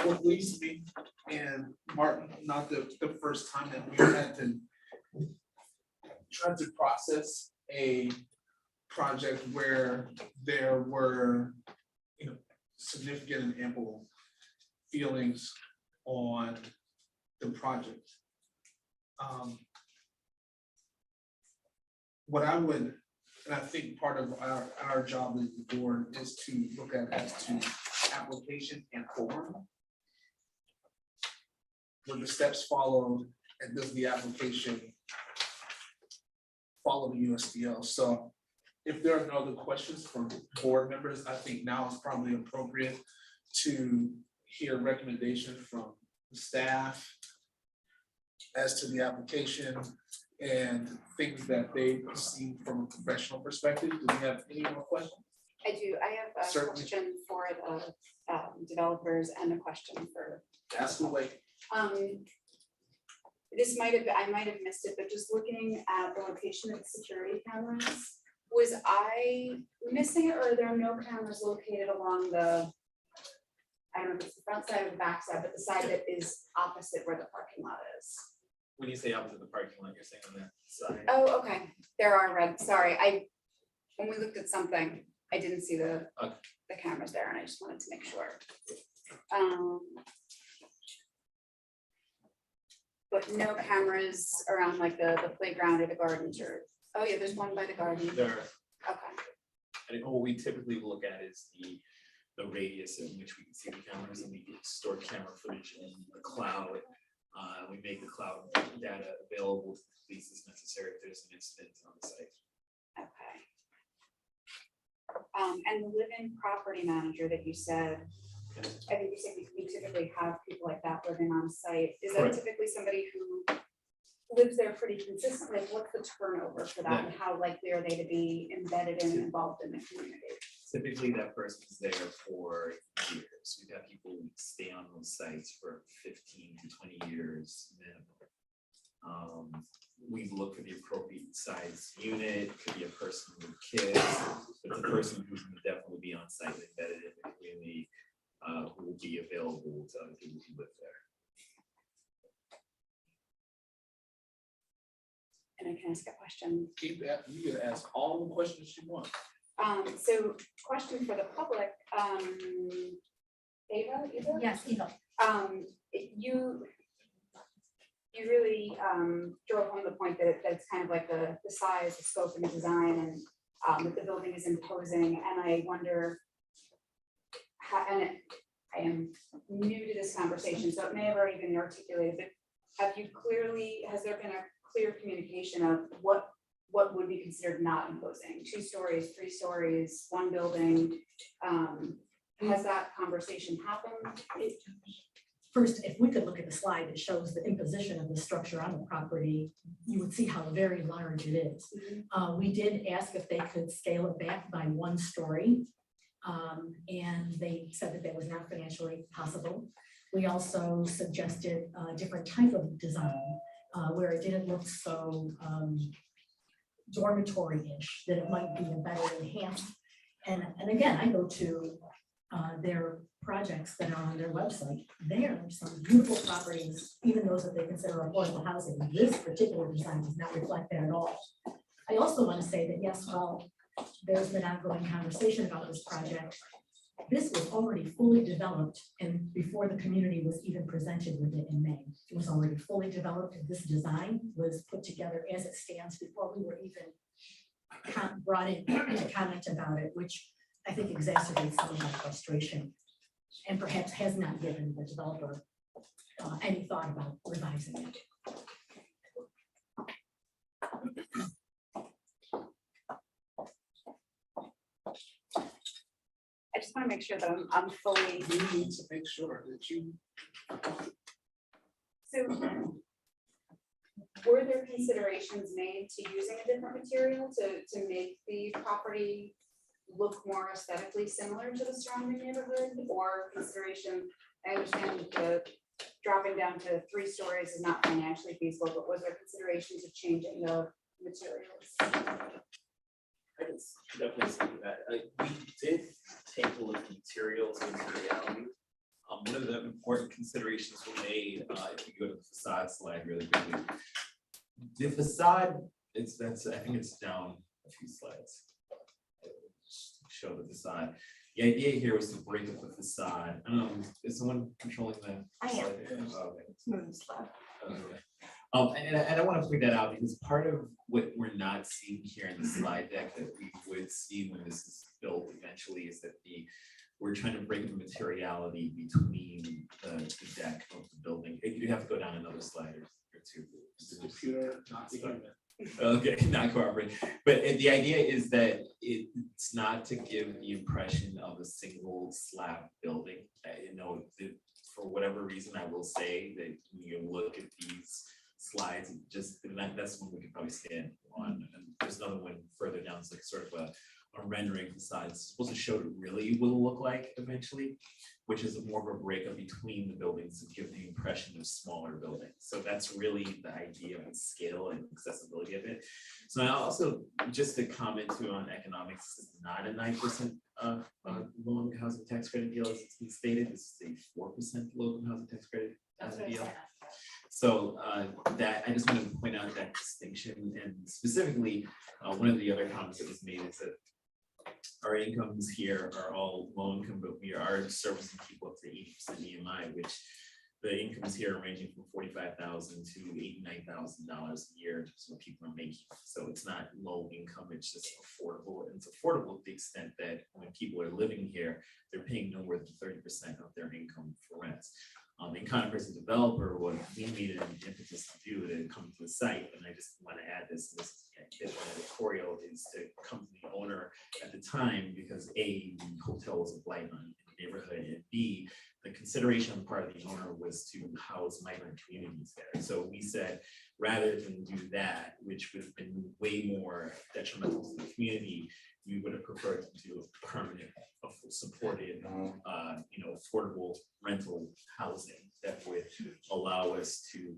what leads me and Martin, not the first time that we had to try to process a project where there were, significant and ample feelings on the project. What I would, and I think part of our job as the board is to look at as to application and form. When the steps followed, and does the application follow the USDO? So if there are no other questions from board members, I think now is probably appropriate to hear recommendation from the staff as to the application and things that they see from a professional perspective. Do we have any more questions? I do, I have a Certainly. question for the developers and a question for, Ask away. this I might have missed it, but just looking at the location of the security cameras, was I missing it, or are there no cameras located along the, I don't know if it's the front side or the back side, but the side that is opposite where the parking lot is? When you say opposite the parking lot, you're saying on that side. Oh, okay, there are red, sorry, when we looked at something, I didn't see the Okay. the cameras there, and I just wanted to make sure. But no cameras around like the playground or the gardens, or, oh yeah, there's one by the garden, okay. There, and what we typically look at is the radius in which we can see the cameras, and we store camera footage in the cloud. We make the cloud data available to the police as necessary if there's an incident on the site. Okay. And the live-in property manager that you said, I think you said we typically have people like that living on site. Is that Correct. typically somebody who lives there pretty consistently? Like, what's the turnover for that, and how likely are they to be embedded and involved in the community? Typically, that person is there for years. We've had people who stay on those sites for 15 to 20 years minimum. We look for the appropriate size unit, could be a person with kids, but the person who's gonna definitely be on site and embedded in the community, who will be available to other people who live there. And I can ask a question. Keep that, you can ask all the questions you want. So question for the public, Ava? Yes, Eva. You really drove home the point that it's kind of like the size, the scope and the design, and that the building is imposing, and I wonder how, and I am new to this conversation, so it may have already been articulated, but has there been a clear communication of what would be considered not imposing? 2 stories, 3 stories, 1 building? Has that conversation happened? First, if we could look at the slide that shows the imposition of the structure on the property, you would see how very large it is. We did ask if they could scale it back by 1 story. And they said that was not financially possible. We also suggested a different type of design where it didn't look so dormitory-ish, that it might be a better enhanced. And again, I go to their projects that are on their website. There are some beautiful properties, even those that they consider affordable housing. This particular design does not reflect that at all. I also want to say that yes, while there's been ongoing conversation about this project, this was already fully developed, and before the community was even presented with it in May. It was already fully developed, and this design was put together as it stands before we were even brought in to comment about it, which I think exacerbates some of that frustration and perhaps has not given the developer any thought about revising it. I just want to make sure that I'm fully. You need to make sure that you. So were there considerations made to using a different material to make the property look more aesthetically similar to the surrounding neighborhood, or consideration? I understand the dropping down to 3 stories is not financially feasible, but was there consideration to changing the materials? I can definitely see that. We did take a look at materials and materiality. One of the important considerations were made, if you go to the facade slide really quickly. The facade, I think it's down a few slides. Just show the facade. The idea here was to break up the facade. Is someone controlling the I am. slide? Oh, okay. Smooth slide. Okay. And I want to point that out because part of what we're not seeing here in the slide deck that we would see when this is built eventually is that we're trying to break the materiality between the deck of the building. You have to go down another slide or 2. The computer, not the human. Okay, not cooperating. But the idea is that it's not to give the impression of a single slab building. For whatever reason, I will say that when you look at these slides, that's one we could probably stand on. And there's another one further down, it's like sort of a rendering facade. It's supposed to show what it really will look like eventually, which is more of a breakup between the buildings to give the impression of smaller buildings. So that's really the idea of the scale and accessibility of it. So I also, just to comment too on economics, this is not a 9% low-income housing tax credit deal, as it's been stated. This is a 4% low-income housing tax credit deal. So that I just wanted to point out that distinction, and specifically, one of the other comments that was made is that our incomes here are all low income, but we are servicing people up to 80% EMI, which the incomes here are ranging from $45,000 to $89,000 a year. Is what people are making. So it's not low income; it's just affordable. And it's affordable to the extent that when people are living here, they're paying no more than 30% of their income for rents. In contrast, as a developer, what we needed an impetus to do to come to the site, and I just want to add this editorial, is to come to the owner at the time, because A, the hotel was a blight on the neighborhood, and B, the consideration on the part of the owner was to house migrant communities there. So we said, rather than do that, which would have been way more detrimental to the community, we would have preferred to do a permanent, supported, affordable rental housing that would allow us to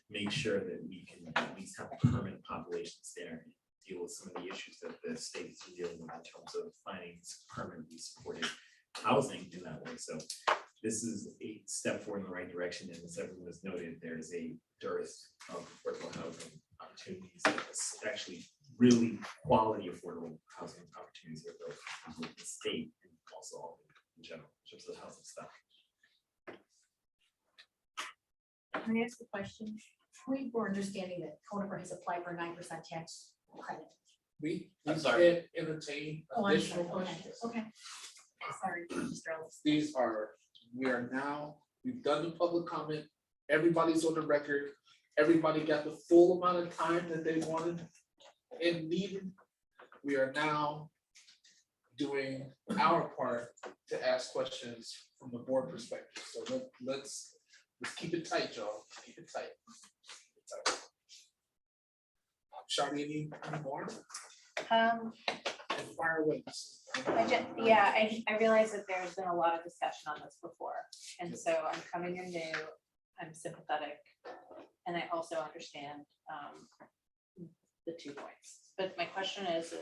make sure that we can at least have permanent populations there and deal with some of the issues that the state is dealing with in terms of finding permanently supported housing in that way. So this is a step forward in the right direction, and as everyone has noted, there is a dearth of affordable housing opportunities. It's actually really quality affordable housing opportunities are built with the state and also in general in terms of housing stuff. Can I ask a question? We were understanding that Conifer has applied for a 9% tax credit. We I'm sorry. did entertain Oh, I'm additional sorry. questions. Okay. Sorry, Mr. Ellis. We've done the public comment. Everybody's on the record. everybody got the full amount of time that they wanted and needed. We are now doing our part to ask questions from the board perspective. So let's keep it tight, y'all. Keep it tight. Shawty, any more? Um, And fire away. I realize that there's been a lot of discussion on this before, and so I'm coming in new, I'm sympathetic, and I also understand the 2 points. But my question is,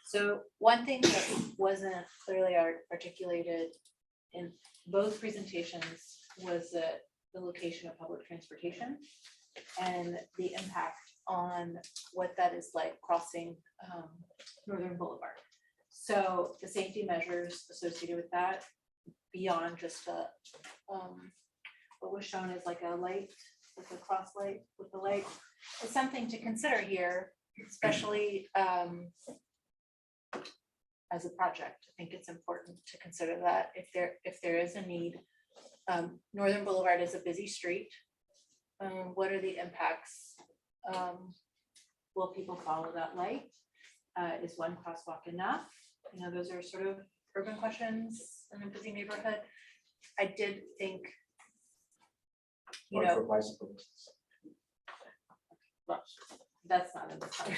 so one thing that wasn't clearly articulated in both presentations was that the location of public transportation and the impact on what that is like crossing Northern Boulevard. So the safety measures associated with that, beyond just what was shown as like a light, with a cross light with the light, is something to consider here, especially as a project. I think it's important to consider that if there is a need. Northern Boulevard is a busy street. What are the impacts? Will people follow that light? Is one crosswalk enough? You know, those are sort of urban questions in a busy neighborhood. I did think, you know, that's not in the plan,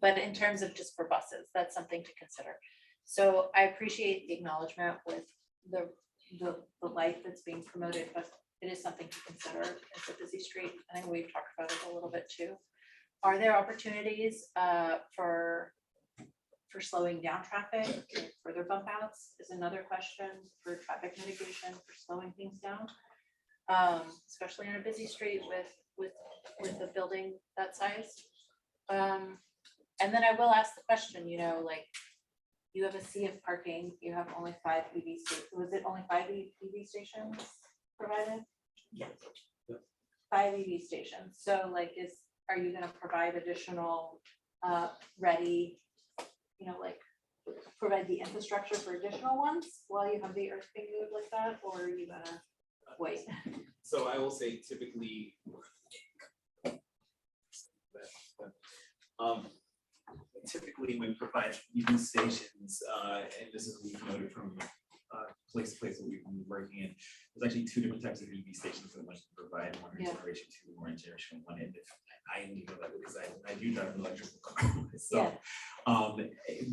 but in terms of just for buses, that's something to consider. So I appreciate the acknowledgement with the light that's being promoted, but it is something to consider as a busy street. I think we've talked about it a little bit too. Are there opportunities for slowing down traffic? Further bump outs is another question for traffic mitigation, for slowing things down, especially on a busy street with a building that size. And then I will ask the question, you know, like, you have a sea of parking, you have only 5 EV stations. Was it only 5 EV stations provided? Yeah. 5 EV stations. So like, are you gonna provide additional ready, you know, like provide the infrastructure for additional ones while you have the earth being moved like that, or are you gonna wait? So I will say typically, typically when we provide EV stations, and this is we've noted from place to place that we've been working in, there's actually 2 different types of EV stations that we provide, one in generation 2, one in generation 1. And I only know that because I do drive an electrical car myself,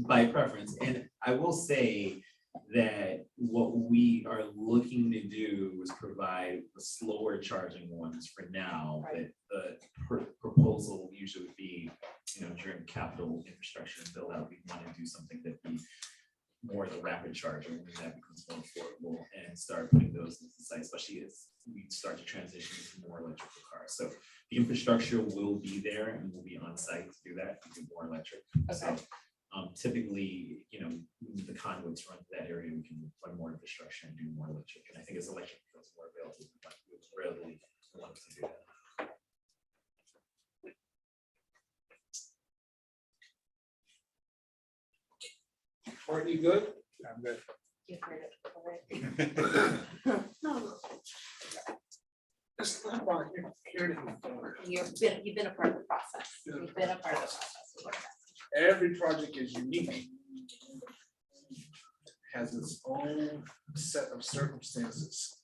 by preference. And I will say that what we are looking to do is provide the slower charging ones for now. Right. That the proposal usually would be, you know, during capital infrastructure and build out, we want to do something that be more the rapid charging, and that becomes more affordable, and start putting those into the site, especially as we start to transition to more electrical cars. So the infrastructure will be there and will be on site to do that, to do more electric. Okay. So typically, you know, the conduits run to that area, we can run more infrastructure and do more electric. And I think as electric becomes more available, we really want to do that. Are you good? I'm good. You've heard it already. Just let about here to the You've been a part of the process. You've been a part of the process. Every project is unique. Has its own set of circumstances.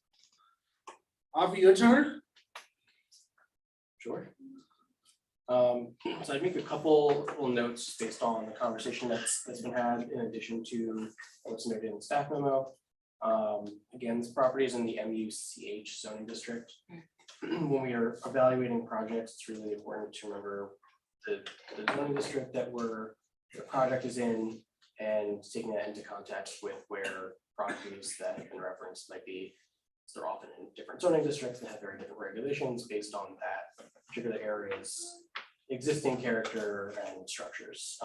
Avi, your turn? Sure. So I'd make a couple little notes based on the conversation that's been had, in addition to what's noted in the staff memo. Again, this property is in the MUCH zoning district. When we are evaluating projects, it's really important to remember the zoning district that the project is in, and taking that into context with where properties that have been referenced might be. They're often in different zoning districts that have very different regulations based on that particular area's existing character and structures.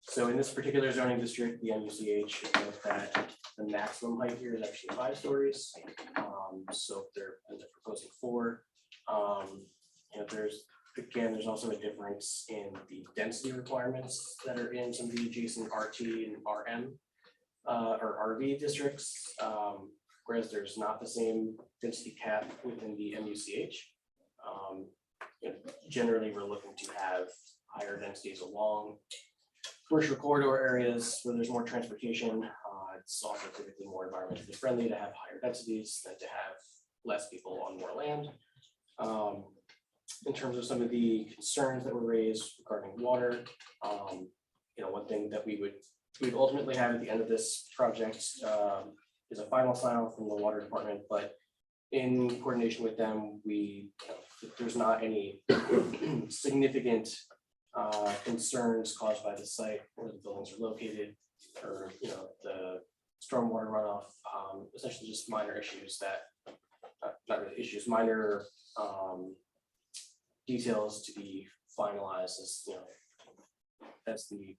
So in this particular zoning district, the MUCH, note that the maximum height here is actually 5 stories. So they're proposing 4. You know, there's also a difference in the density requirements that are in some of the adjacent RT and RM or RV districts. Whereas there's not the same density cap within the MUCH. Generally, we're looking to have higher densities along commercial corridor areas where there's more transportation. It's also typically more environmentally friendly to have higher densities than to have less people on more land. In terms of some of the concerns that were raised regarding water, one thing that we'd ultimately have at the end of this project is a final sign off from the water department, but in coordination with them, there's not any significant concerns caused by the site where the buildings are located, or the stormwater runoff. Essentially just minor issues that, not really issues, minor details to be finalized as the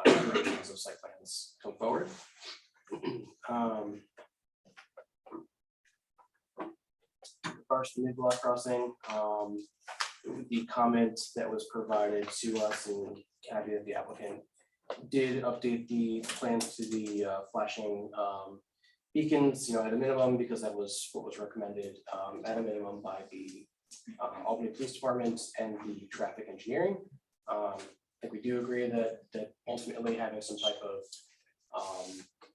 iterations of site plans come forward. First, the mid-block crossing, the comment that was provided to us and caveat the applicant did update the plans to the flashing beacons, at a minimum, because that was what was recommended at a minimum by the Albany Police Department and the traffic engineering. I think we do agree that ultimately having some type of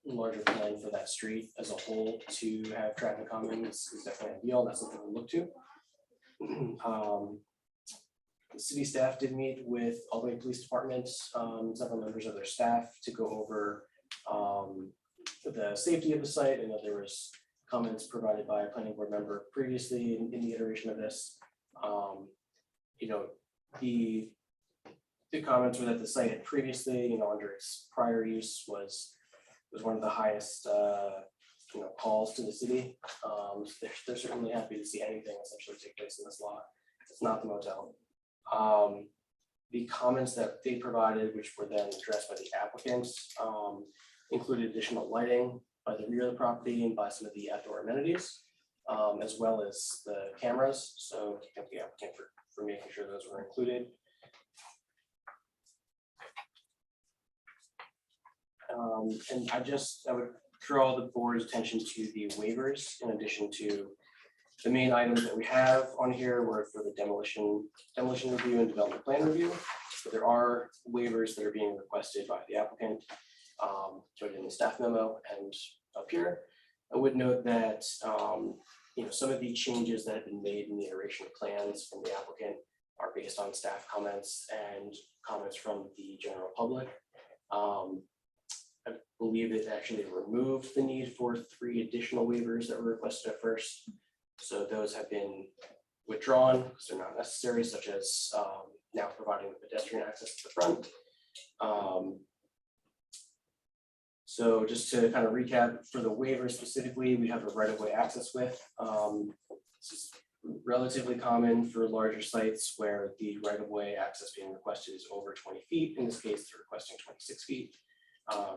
larger plan for that street as a whole to have traffic calming is definitely ideal. That's something we'll look to. The city staff did meet with Albany Police Department, several members of their staff, to go over the safety of the site. I know there was comments provided by a planning board member previously in the iteration of this. The comments were that the site had previously, under its prior use, was one of the highest calls to the city. They're certainly happy to see anything essentially take place in this lot. It's not the motel. The comments that they provided, which were then addressed by the applicants, included additional lighting by the rear of the property and by some of the outdoor amenities, as well as the cameras. So thank the applicant for making sure those were included. And I would draw the board's attention to the waivers, in addition to the main items that we have on here were for the demolition review and development plan review. But there are waivers that are being requested by the applicant, joined in the staff memo and up here. I would note that some of the changes that have been made in the iteration of plans from the applicant are based on staff comments and comments from the general public. I believe it actually removed the need for 3 additional waivers that were requested at first. So those have been withdrawn because they're not necessary, such as now providing the pedestrian access to the front. So just to kind of recap, for the waiver specifically, we have a right-of-way access width. This is relatively common for larger sites where the right-of-way access being requested is over 20 feet. In this case, they're requesting 26 feet.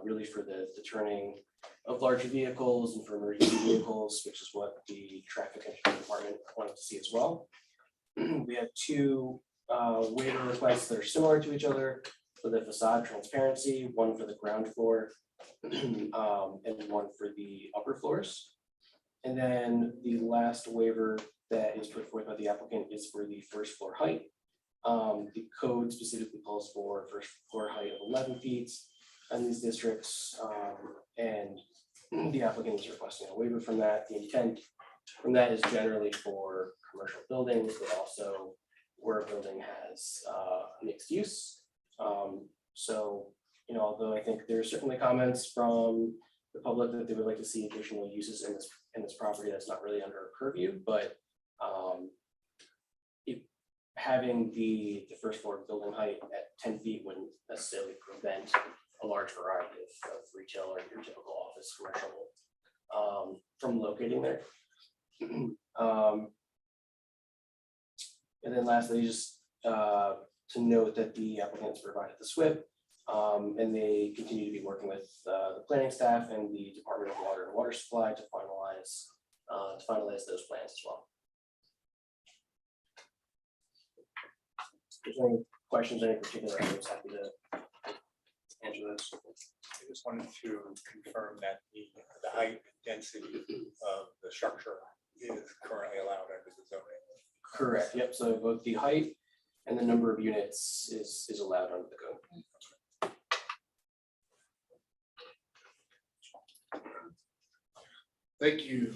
Really for the turning of larger vehicles and for emergency vehicles, which is what the traffic engineering department wanted to see as well. We have 2 waiver requests that are similar to each other for the facade transparency, one for the ground floor and one for the upper floors. And then the last waiver that is put forth by the applicant is for the first floor height. The code specifically calls for first floor height of 11 feet in these districts, and the applicant is requesting a waiver from that. The intent from that is generally for commercial buildings, but also where a building has mixed use. So, although I think there are certainly comments from the public that they would like to see additional uses in this property, that's not really under our purview, but having the first floor building height at 10 feet wouldn't necessarily prevent a large variety of retail or your typical office commercial from locating there. And then lastly, just to note that the applicants provided the SWIP, and they continue to be working with the planning staff and the Department of Water and Water Supply to finalize those plans as well. If there's any questions, any particular items, happy to answer those. I just wanted to confirm that the height and density of the structure is currently allowed under the zoning. Correct, yep, so both the height and the number of units is allowed under the code. Thank you.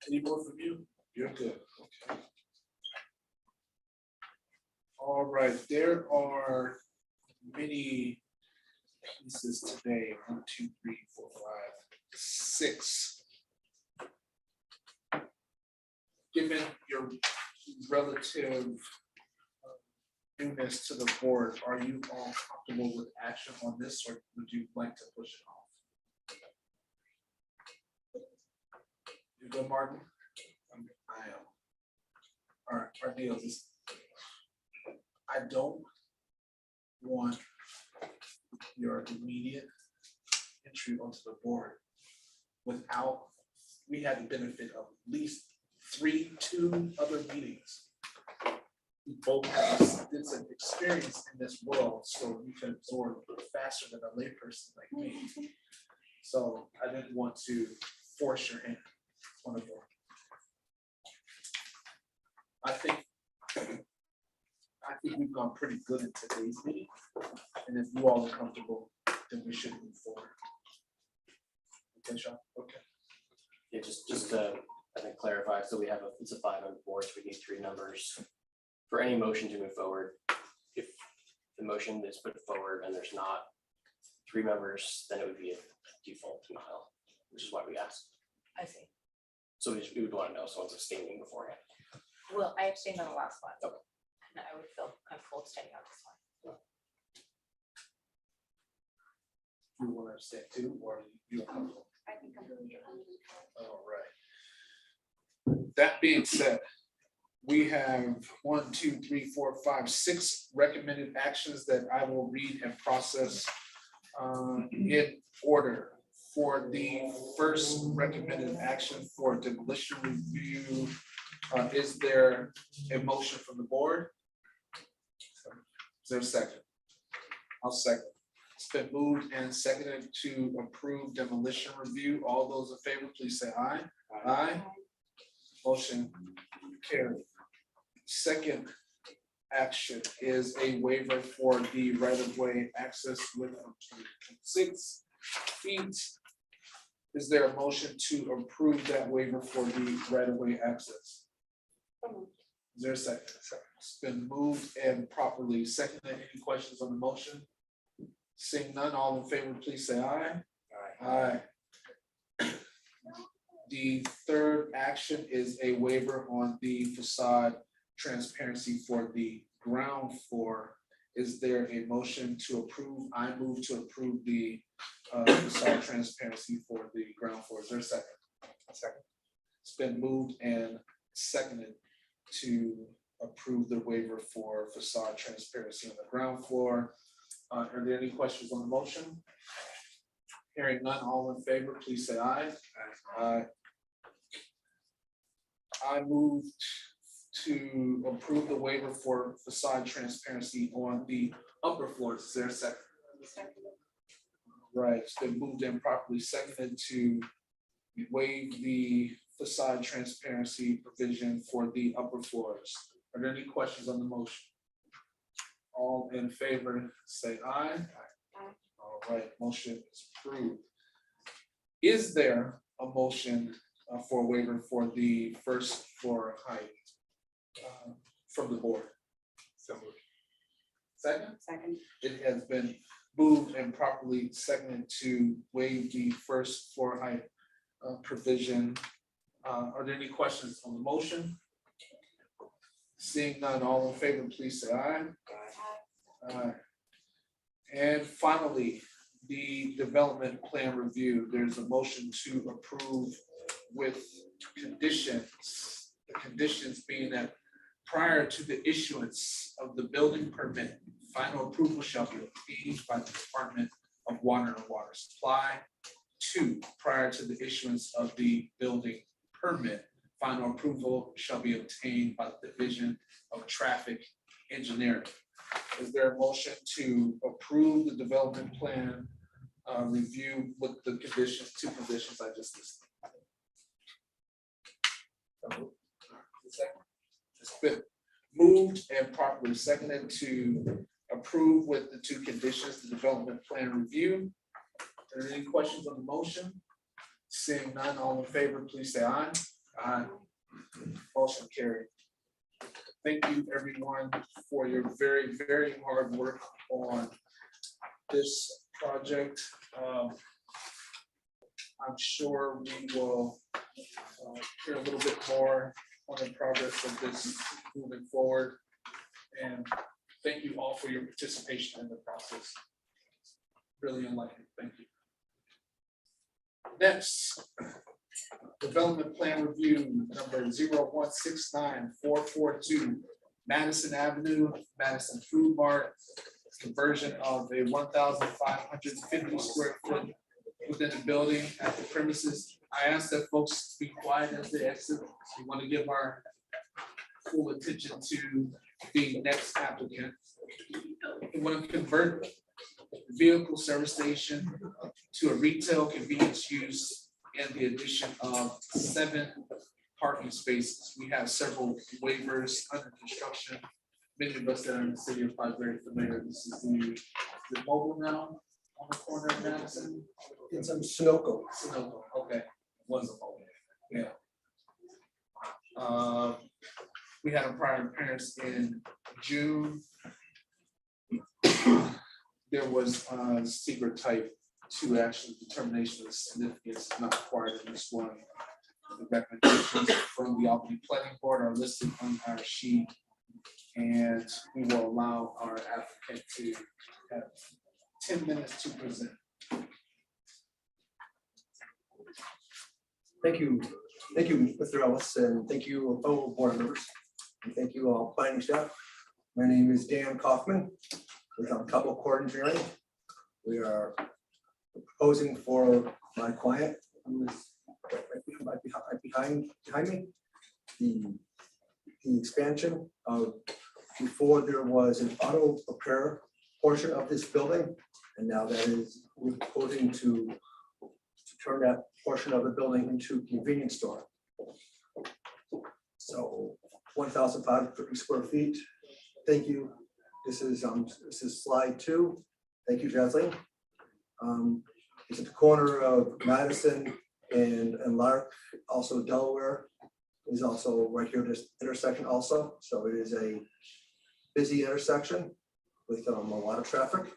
Any more from you? You're good, okay. All right, there are many pieces today. 1, 2, 3, 4, 5, 6. Given your relative newness to the board, are you all comfortable with action on this, or would you like to push it off? You go, Martin? I am. All right, Arneo, this, I don't want your immediate entry onto the board without, we had the benefit of at least 2 other meetings. We both have extensive experience in this world, so you can absorb faster than a layperson like me. So I didn't want to force your hand on the board. I think we've gone pretty good in today's meeting, and if you all are comfortable, then we should move forward. Okay, Sean? Okay. Yeah, just to, I think, clarify, so we have it's a 5-member board, so we need 3 members for any motion to move forward. If the motion is put forward and there's not 3 members, then it would be a default denial, which is why we asked. I see. So we would want to know someone's abstaining beforehand. Well, I abstained on the last one. Okay. And I would feel comfortable abstaining on this one. You want to abstain too, or you are comfortable? I think I'm really. All right. That being said, we have 1, 2, 3, 4, 5, 6 recommended actions that I will read and process in order. For the first recommended action for demolition review, is there a motion from the board? Is there a second? I'll second. It's been moved and seconded to approve demolition review. All those in favor, please say aye. Aye. Motion carried. Second action is a waiver for the right-of-way access width of 6 feet. Is there a motion to approve that waiver for the right-of-way access? Is there a second? It's been moved and properly seconded. Any questions on the motion? Seeing none, all in favor, please say aye. Aye. The third action is a waiver on the facade transparency for the ground floor. Is there a motion to approve? I move to approve the facade transparency for the ground floor. Is there a second? A second. It's been moved and seconded to approve the waiver for facade transparency on the ground floor. Are there any questions on the motion? Hearing none, all in favor, please say aye. Aye. I moved to approve the waiver for facade transparency on the upper floors. Is there a second? Right, it's been moved and properly seconded to waive the facade transparency provision for the upper floors. Are there any questions on the motion? All in favor, say aye. All right, motion is approved. Is there a motion for a waiver for the first floor height from the board? So moved. Second? Second. It has been moved and properly seconded to waive the first floor height provision. Are there any questions on the motion? Seeing none, all in favor, please say aye. Aye. And finally, the development plan review. There's a motion to approve with conditions. The conditions being that prior to the issuance of the building permit, final approval shall be obtained by the Department of Water and Water Supply. 2, prior to the issuance of the building permit, final approval shall be obtained by the Division of Traffic Engineering. Is there a motion to approve the development plan review with the conditions, 2 conditions I just listed? Second. It's been moved and properly seconded to approve with the two conditions, the development plan review. Are there any questions on the motion? Seeing none, all in favor, please say aye. Aye. Motion carried. Thank you, everyone, for your very, very hard work on this project. I'm sure we will hear a little bit more on the progress of this moving forward. And thank you all for your participation in the process. Really enlightening. Thank you. Next, development plan review number 0169442, Madison Avenue, Madison Food Mart, conversion of a 1,550 square foot within the building at the premises. I asked that folks be quiet as they exit. We want to give our full attention to the next applicant. We want to convert vehicle service station to a retail convenience use and the addition of 7 parking spaces. We have several waivers under construction. Many of us that are in the city are probably very familiar. This is the mobile now on the corner of Madison. It's a Sunoco. Sunoco, okay. Was a mobile, yeah. We had a prior appearance in June. There was a secret type 2 action determination of significance not required in this one. The recommendations from the Albany Planning Board are listed on our sheet, and we will allow our applicant to have 10 minutes to present. Thank you, Mr. Ellis, and thank you, fellow board members, and thank you all planning staff. My name is Dan Kaufman with Couple Court Engineering. We are proposing for my client, who is right behind me, the expansion of, before there was an auto repair portion of this building, and now that is, we're proposing to turn that portion of the building into a convenience store. So 1,550 square feet. Thank you. This is slide 2. Thank you, Jasleen. It's at the corner of Madison and Lark, also Delaware is also right here, this intersection also. So it is a busy intersection with a lot of traffic.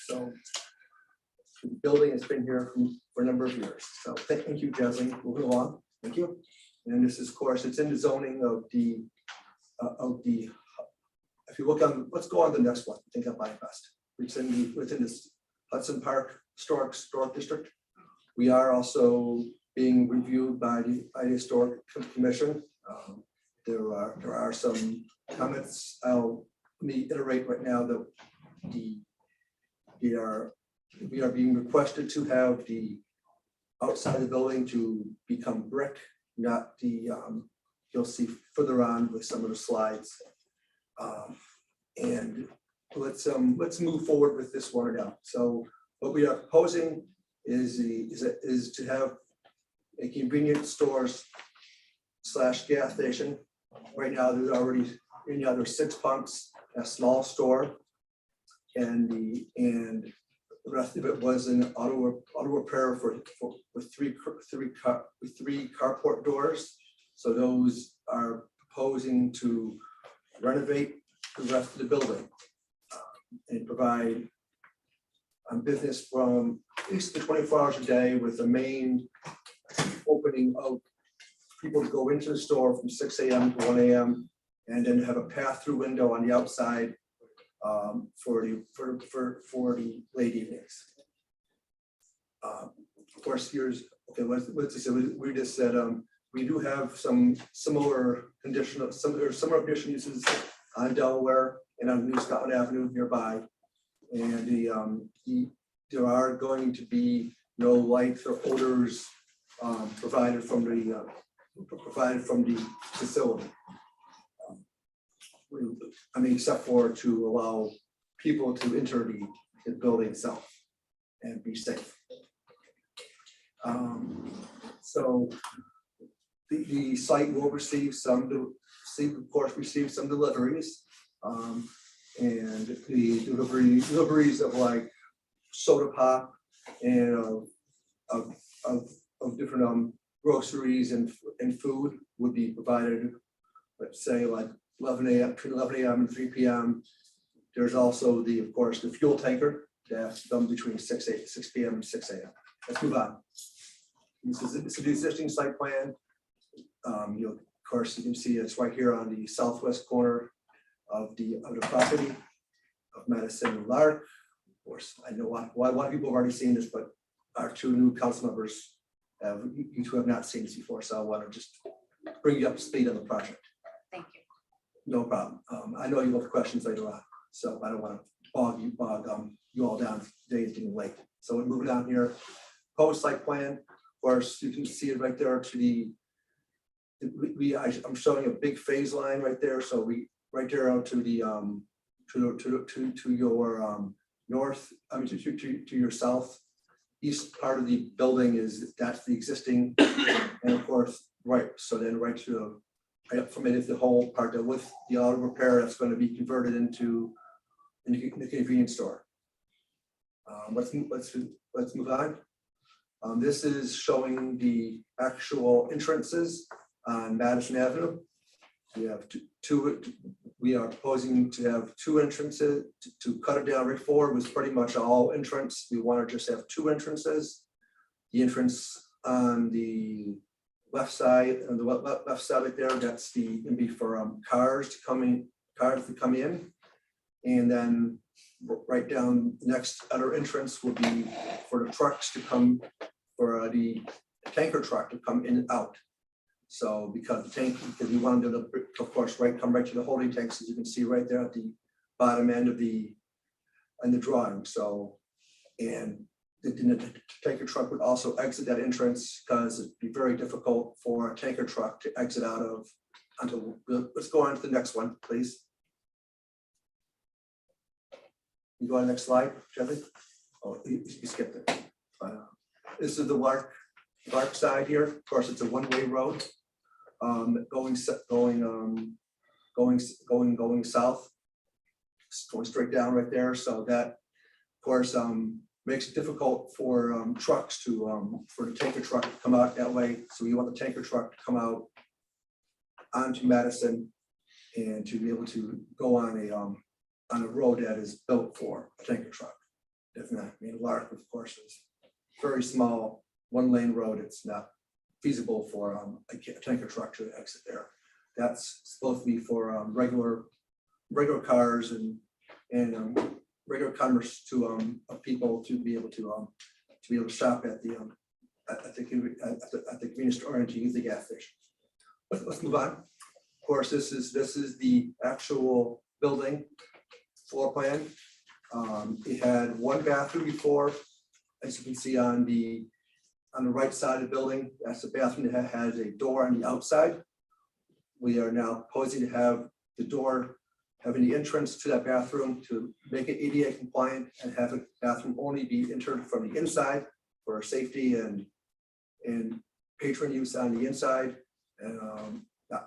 So the building has been here for a number of years. So thank you, Jasleen. Moving along. Thank you. And this is, of course, it's in the zoning of the, if you look on, let's go on the next one. I think that might best. It's within this Hudson Park Historic District. We are also being reviewed by the Historic Commission. There are some comments. Let me iterate right now that we are being requested to have the outside of the building to become brick, not the, you'll see further on with some of the slides. And let's move forward with this one now. So what we are proposing is to have a convenience stores / gas station. Right now, there's 6 pumps, a small store, and the rest of it was an auto repair with three carport doors. So those are proposing to renovate the rest of the building and provide business from at least 24 hours a day, with the main opening of people to go into the store from 6 a.m. to 1 a.m. and then have a pass-through window on the outside for the late evenings. Of course, here's okay. Let's just say we just said we do have some similar conditional uses on Delaware and on New Scotland Avenue nearby, and there are going to be no lights or odors provided from the facility. I mean, except for to allow people to enter the building itself and be safe. So the site will receive some of course, received some deliveries. And the deliveries of like soda pop and of different groceries and food would be provided, let's say like 11 a.m. between 11 a.m. and 3 p.m. There's also of course, the fuel tanker that's done between 6 p.m. and 6 a.m. Let's move on. This is the existing site plan. Of course, you can see it's right here on the southwest corner of the property of Madison and Lark. Of course, I know a lot of people have already seen this, but our two new council members you two have not seen this before, so I want to just bring you up to speed on the project. Thank you. No problem. I know you will have questions later on, so I don't want to bog you all down. Today is getting late. So we're moving on here. Post site plan, of course, you can see it right there to the, I'm showing a big phase line right there. So we right there out to the to your north, I mean to your south east part of the building that's the existing, and of course, right. So then right to right up from it is the whole part that with the auto repair that's going to be converted into the convenience store. Let's move on. This is showing the actual entrances on Madison Avenue. We have we are proposing to have two entrances. To cut it down, before was pretty much all entrance. We want to just have two entrances. The entrance on the left side, and the left side right there, that's gonna be for cars to come in, and then right down the next other entrance will be for the trucks to come, for the tanker truck to come in and out. So because we wanted to, of course, come right to the holding tanks, as you can see right there at the bottom end of the drawing. So, and the tanker truck would also exit that entrance because it'd be very difficult for a tanker truck to exit out of. Let's go on to the next one, please. You go on the next slide, Jeffrey. Oh, you skipped it. This is the Lark side here. Of course, it's a one-way road going south, going straight down right there. So that, of course, makes it difficult for trucks for the tanker truck to come out that way. So you want the tanker truck to come out onto Madison and to be able to go on a road that is built for a tanker truck. If not, I mean, Lark, of course, is very small, one-lane road. It's not feasible for a tanker truck to exit there. That's supposed to be for regular cars and regular commerce to people to be able to shop at the convenience store and to use the gas station. Let's move on. Of course, this is the actual building floor plan. It had one bathroom before, as you can see on the right side of the building. That's the bathroom that has a door on the outside. We are now proposing to have the door having the entrance to that bathroom to make it ADA compliant and have a bathroom only be entered from the inside for safety and patron use on the inside, and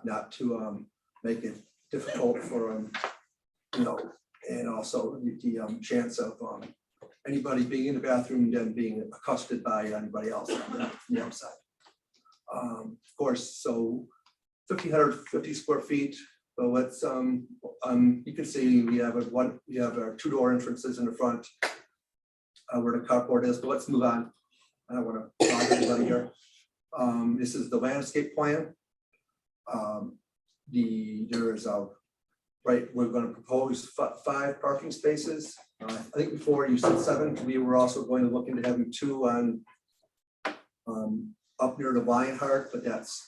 not to make it difficult for and also the chance of anybody being in the bathroom and then being accosted by anybody else on the outside. Of course, so 1,550 square feet. But let's you can see we have our two-door entrances in the front where the carport is. But let's move on. I don't want to bother anybody here. This is the landscape plan. We're going to propose 5 parking spaces. I think before you said 7. We were also going to look into having 2 on up near the Lionheart, but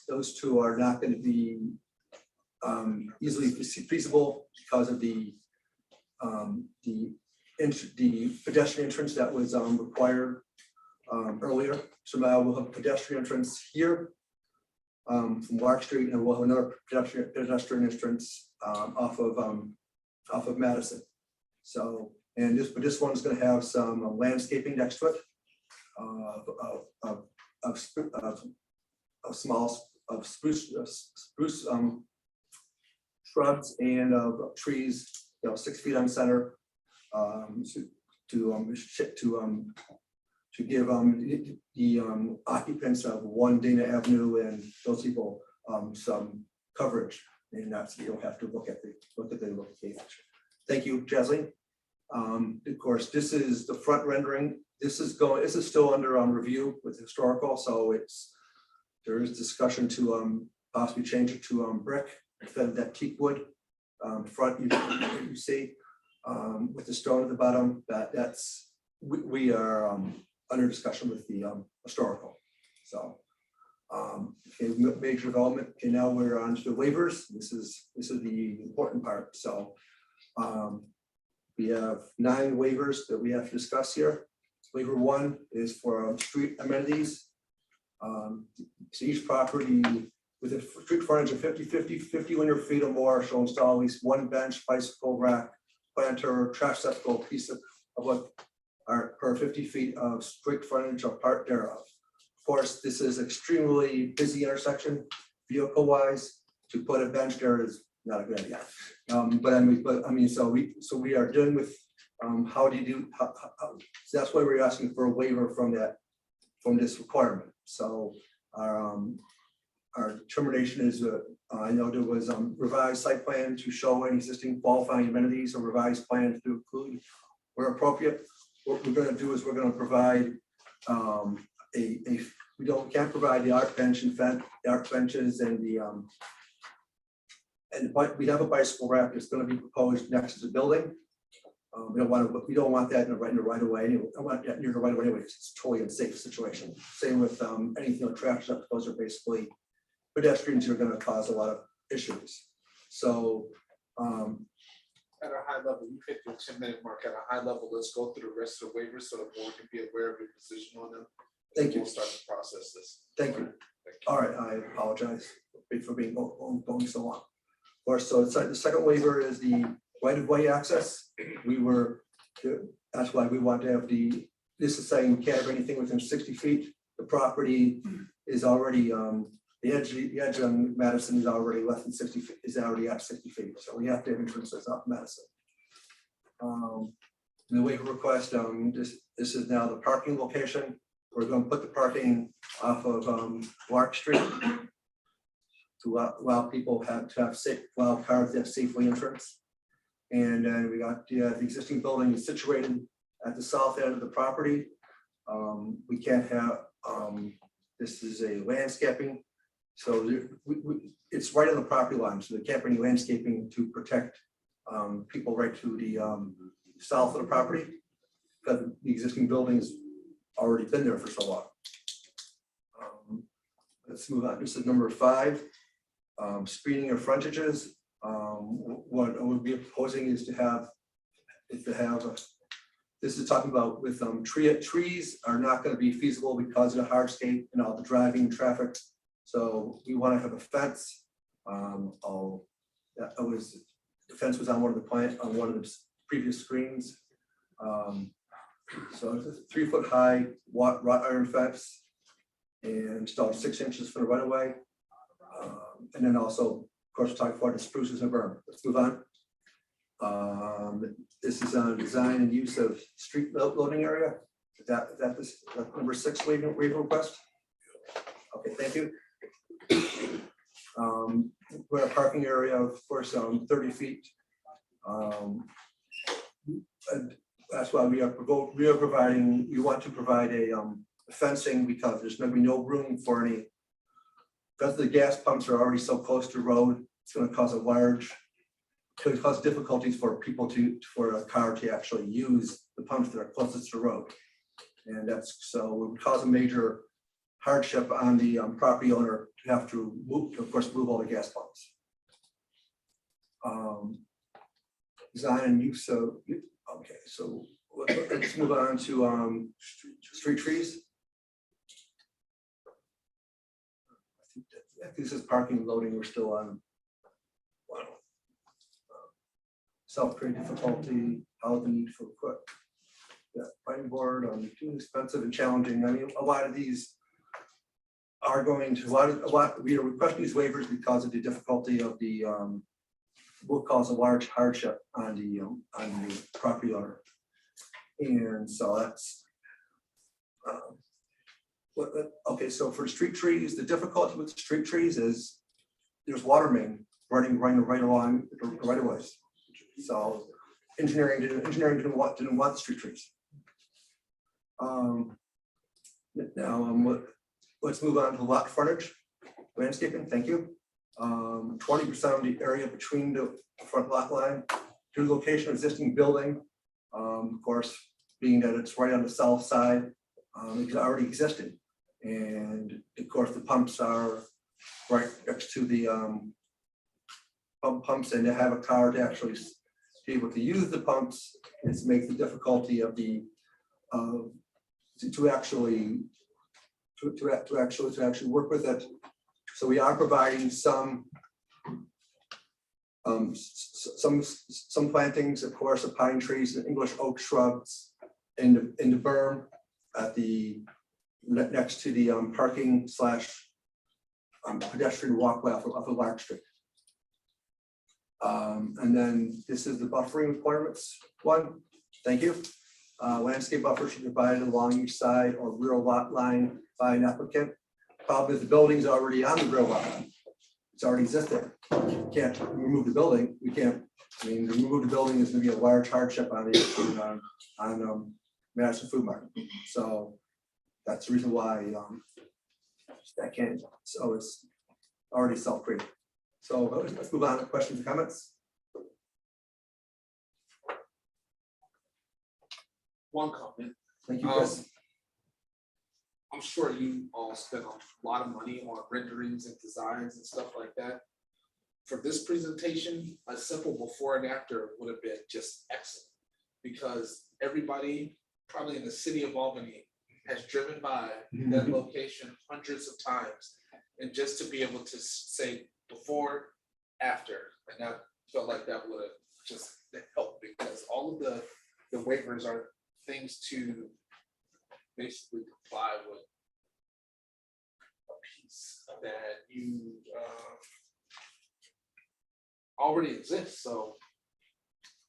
those 2 are not going to be easily feasible because of the pedestrian entrance that was required earlier. So now we'll have a pedestrian entrance here from Lark Street, and we'll have another pedestrian entrance off of Madison. So, but this one's going to have some landscaping next to it of spruce shrubs and trees, 6 feet on center. To give the occupants of 1 Dana Avenue and those people some coverage, and that's, you don't have to look at the location. Thank you, Jasleen. Of course, this is the front rendering. This is still under review with historical, so there is discussion to possibly change it to brick instead of that teak wood front you see with the stone at the bottom. We are under discussion with the historical. So okay, major development. Okay, now we're on to the waivers. This is the important part. So we have 9 waivers that we have to discuss here. Waiver 1 is for street amenities. So each property with a street frontage of 50 linear feet or more shall install at least 1 bench, bicycle rack, planter, trash receptacle, piece of what are per 50 feet of street frontage or part thereof. Of course, this is extremely busy intersection vehicle wise. To put a bench there is not a good idea. So we are dealing with how do you do how, so that's why we're asking for a waiver from this requirement. So our determination is I know there was revised site plan to show any existing qualifying amenities, or revised plan to include where appropriate. What we're going to do is we're going to provide can't provide the art bench and the art benches and we have a bicycle rack that's going to be proposed next to the building. We don't want that in the right of way. I want that near the right of way anyway. It's a totally unsafe situation. Same with anything like trash stuff. Those are basically pedestrians who are going to cause a lot of issues. So at a high level, you hit your 10-minute mark. At a high level, let's go through the rest of the waivers so the board can be aware of your position on them. Thank you. We'll start the process this. Thank you. All right, I apologize for being going so long. Of course, so the second waiver is the right-of-way access. That's why we want to have this is saying we can't have anything within 60 feet. The property is already, the edge on Madison is already less than 60 feet, is already at 60 feet. So we have to have entrances off Madison. The waiver request, this is now the parking location. We're going to put the parking off of Lark Street to allow people allow cars to have safely entrance. And then we got the existing building is situated at the south end of the property. We can't have, this is a landscaping. So it's right on the property line. So there can't be any landscaping to protect people right to the south of the property, because the existing building's already been there for so long. Let's move on. This is number 5, screening of frontages. What I would be proposing is to have this is talking about with trees are not going to be feasible because of the hardscape and all the driving traffic. So we want to have a fence. The fence was on one of the previous screens. So it's a 3-foot high wrought iron fence and installed 6 inches from the right of way. And then also, of course, we're talking about the spruces and berm. Let's move on. This is on design and use of street loading area. Is that number 6 waiver request? Okay, thank you. We're a parking area of course 30 feet. And that's why we want to provide a fencing, because there's going to be no room for any, because the gas pumps are already so close to the road. It's going to cause difficulties for for a car to actually use the pumps that are closest to the road. And it would cause a major hardship on the property owner to have to move all the gas pumps. Design and use of, okay, so let's move on to street trees. I think this is parking loading. We're still on. Wow. Self-created difficulty, how the need for equipment. Yeah, planning board on too expensive and challenging. I mean, a lot of these are going to we are requesting these waivers because of the difficulty of the will cause a large hardship on the property owner. And so that's, okay, so for street trees, the difficulty with street trees is there's water main running right along the right of ways. So engineering didn't want the street trees. Now, let's move on to lot frontage, landscaping, thank you. 20% of the area between the front lot line to the location of existing building. Of course, being that it's right on the south side, it's already existing. And of course, the pumps are right next to the pumps, and to have a car to actually be able to use the pumps is makes the difficulty of the to actually work with it. So we are providing some plantings, of course, of pine trees and English oak shrubs in the berm at the next to the parking / pedestrian walkway off of Lark Street. And then this is the buffering requirements one. Thank you. Landscape buffer should be provided along each side or rear lot line by an applicant. Problem is the building's already on the rear lot line. It's already existing. You can't remove the building. We can't. I mean, to remove the building is going to be a large hardship on Madison Food Market. So that's the reason why that can't. So it's already self-created. So let's move on to questions and comments. One comment. Thank you, Chris. I'm sure you all spent a lot of money on renderings and designs and stuff like that. For this presentation, a simple before and after would have been just excellent, because everybody probably in the city of Albany has driven by that location hundreds of times, and just to be able to say before, after, and that felt like that would have just helped, because all of the waivers are things to basically comply with a piece that you already exists. So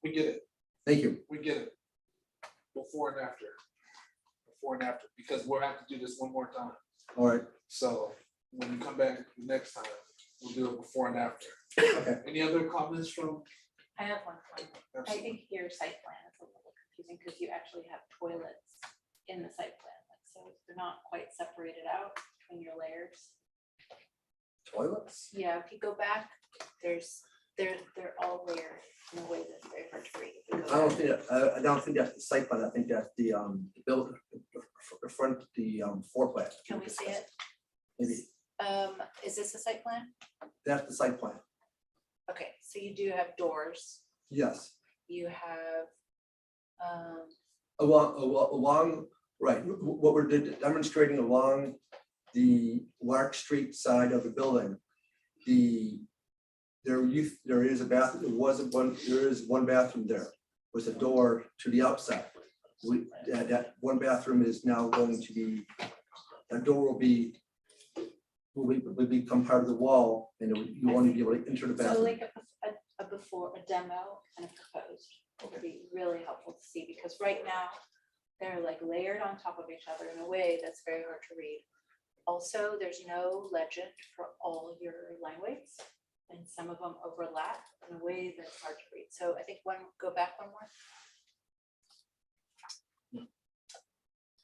we get it. Thank you. We get it. Before and after. Before and after, because we'll have to do this one more time. All right. So when you come back the next time, we'll do it before and after. Okay. Any other comments from? I have one comment. I think your site plan is a little confusing because you actually have toilets in the site plan. So they're not quite separated out between your layers. Toilets? Yeah, if you go back, they're all layered in a way that's very hard to read. If you go back. I don't think that's the site plan. I think that's the build, the front, the floor plan. Can we see it? Maybe Is this a site plan? that's the site plan. Okay, so you do have doors. Yes. You have, Along, right, what we're demonstrating along the Lark Street side of the building, there is a bathroom, there is one bathroom there with a door to the outside. That one bathroom is now going to be, that door will become part of the wall, and you won't even be able to enter the so bathroom. like a before, a demo and a proposed would be really helpful to see, because right now they're like layered on top of each other in a way that's very hard to read. Also, there's no legend for all your line weights, and some of them overlap in a way that's hard to read. So I think go back one more.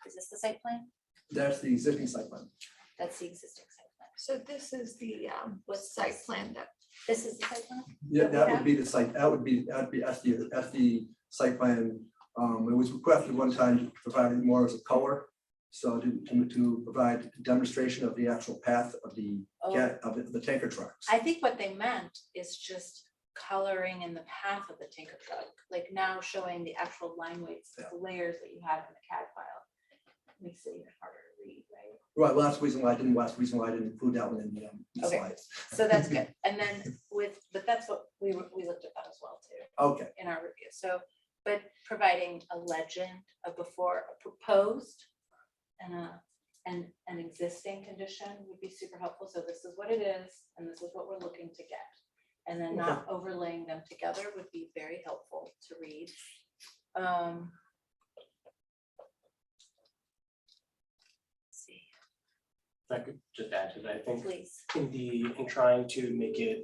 Is this the site plan? That's the existing site plan. That's the existing site plan. So this is the site plan that. This is the site plan? Yeah, that would be the site, that's the site plan. It was requested one time to provide it more as a color. So to provide a demonstration of the actual path of the tanker trucks. I think what they meant is just coloring in the path of the tanker truck, like now showing the actual line weights, the layers that you have in the CAD file. Makes it even harder to read, right? Right, well, that's the reason why I didn't include that one in the Okay. slides. So that's good. And then but that's what we looked at that as well too. Okay, In our review. So, but providing a legend of before, a proposed and an existing condition would be super helpful. So this is what it is, and this is what we're looking to get. And then not overlaying them together would be very helpful to read. Let's see, If I could just add to that, I think please. in trying to make it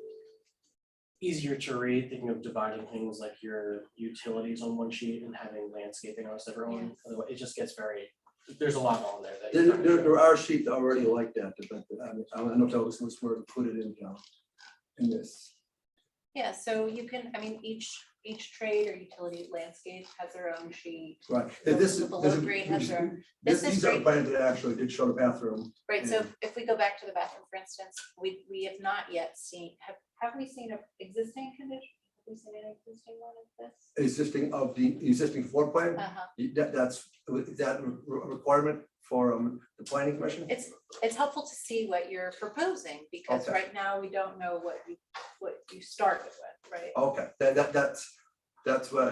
easier to read, thinking of dividing things like your utilities on one sheet and having landscaping on a separate one. Otherwise, it just gets very, there's a lot on there that. you're trying to There are sheets already like that, but I don't know if those were included in this. Yeah, so you can, I mean, each trade or utility landscape has their own sheet. Right. The This below grade has their own. This is These are great. plans that actually did show the bathroom. Right, so if we go back to the bathroom, for instance, we have not yet seen, have we seen an existing condition? Have we seen an existing one of this? The existing floor plan, Uh-huh. is that a requirement for the planning commission? It's helpful to see what you're proposing, because Okay. right now we don't know what you started with, right? Okay, that's where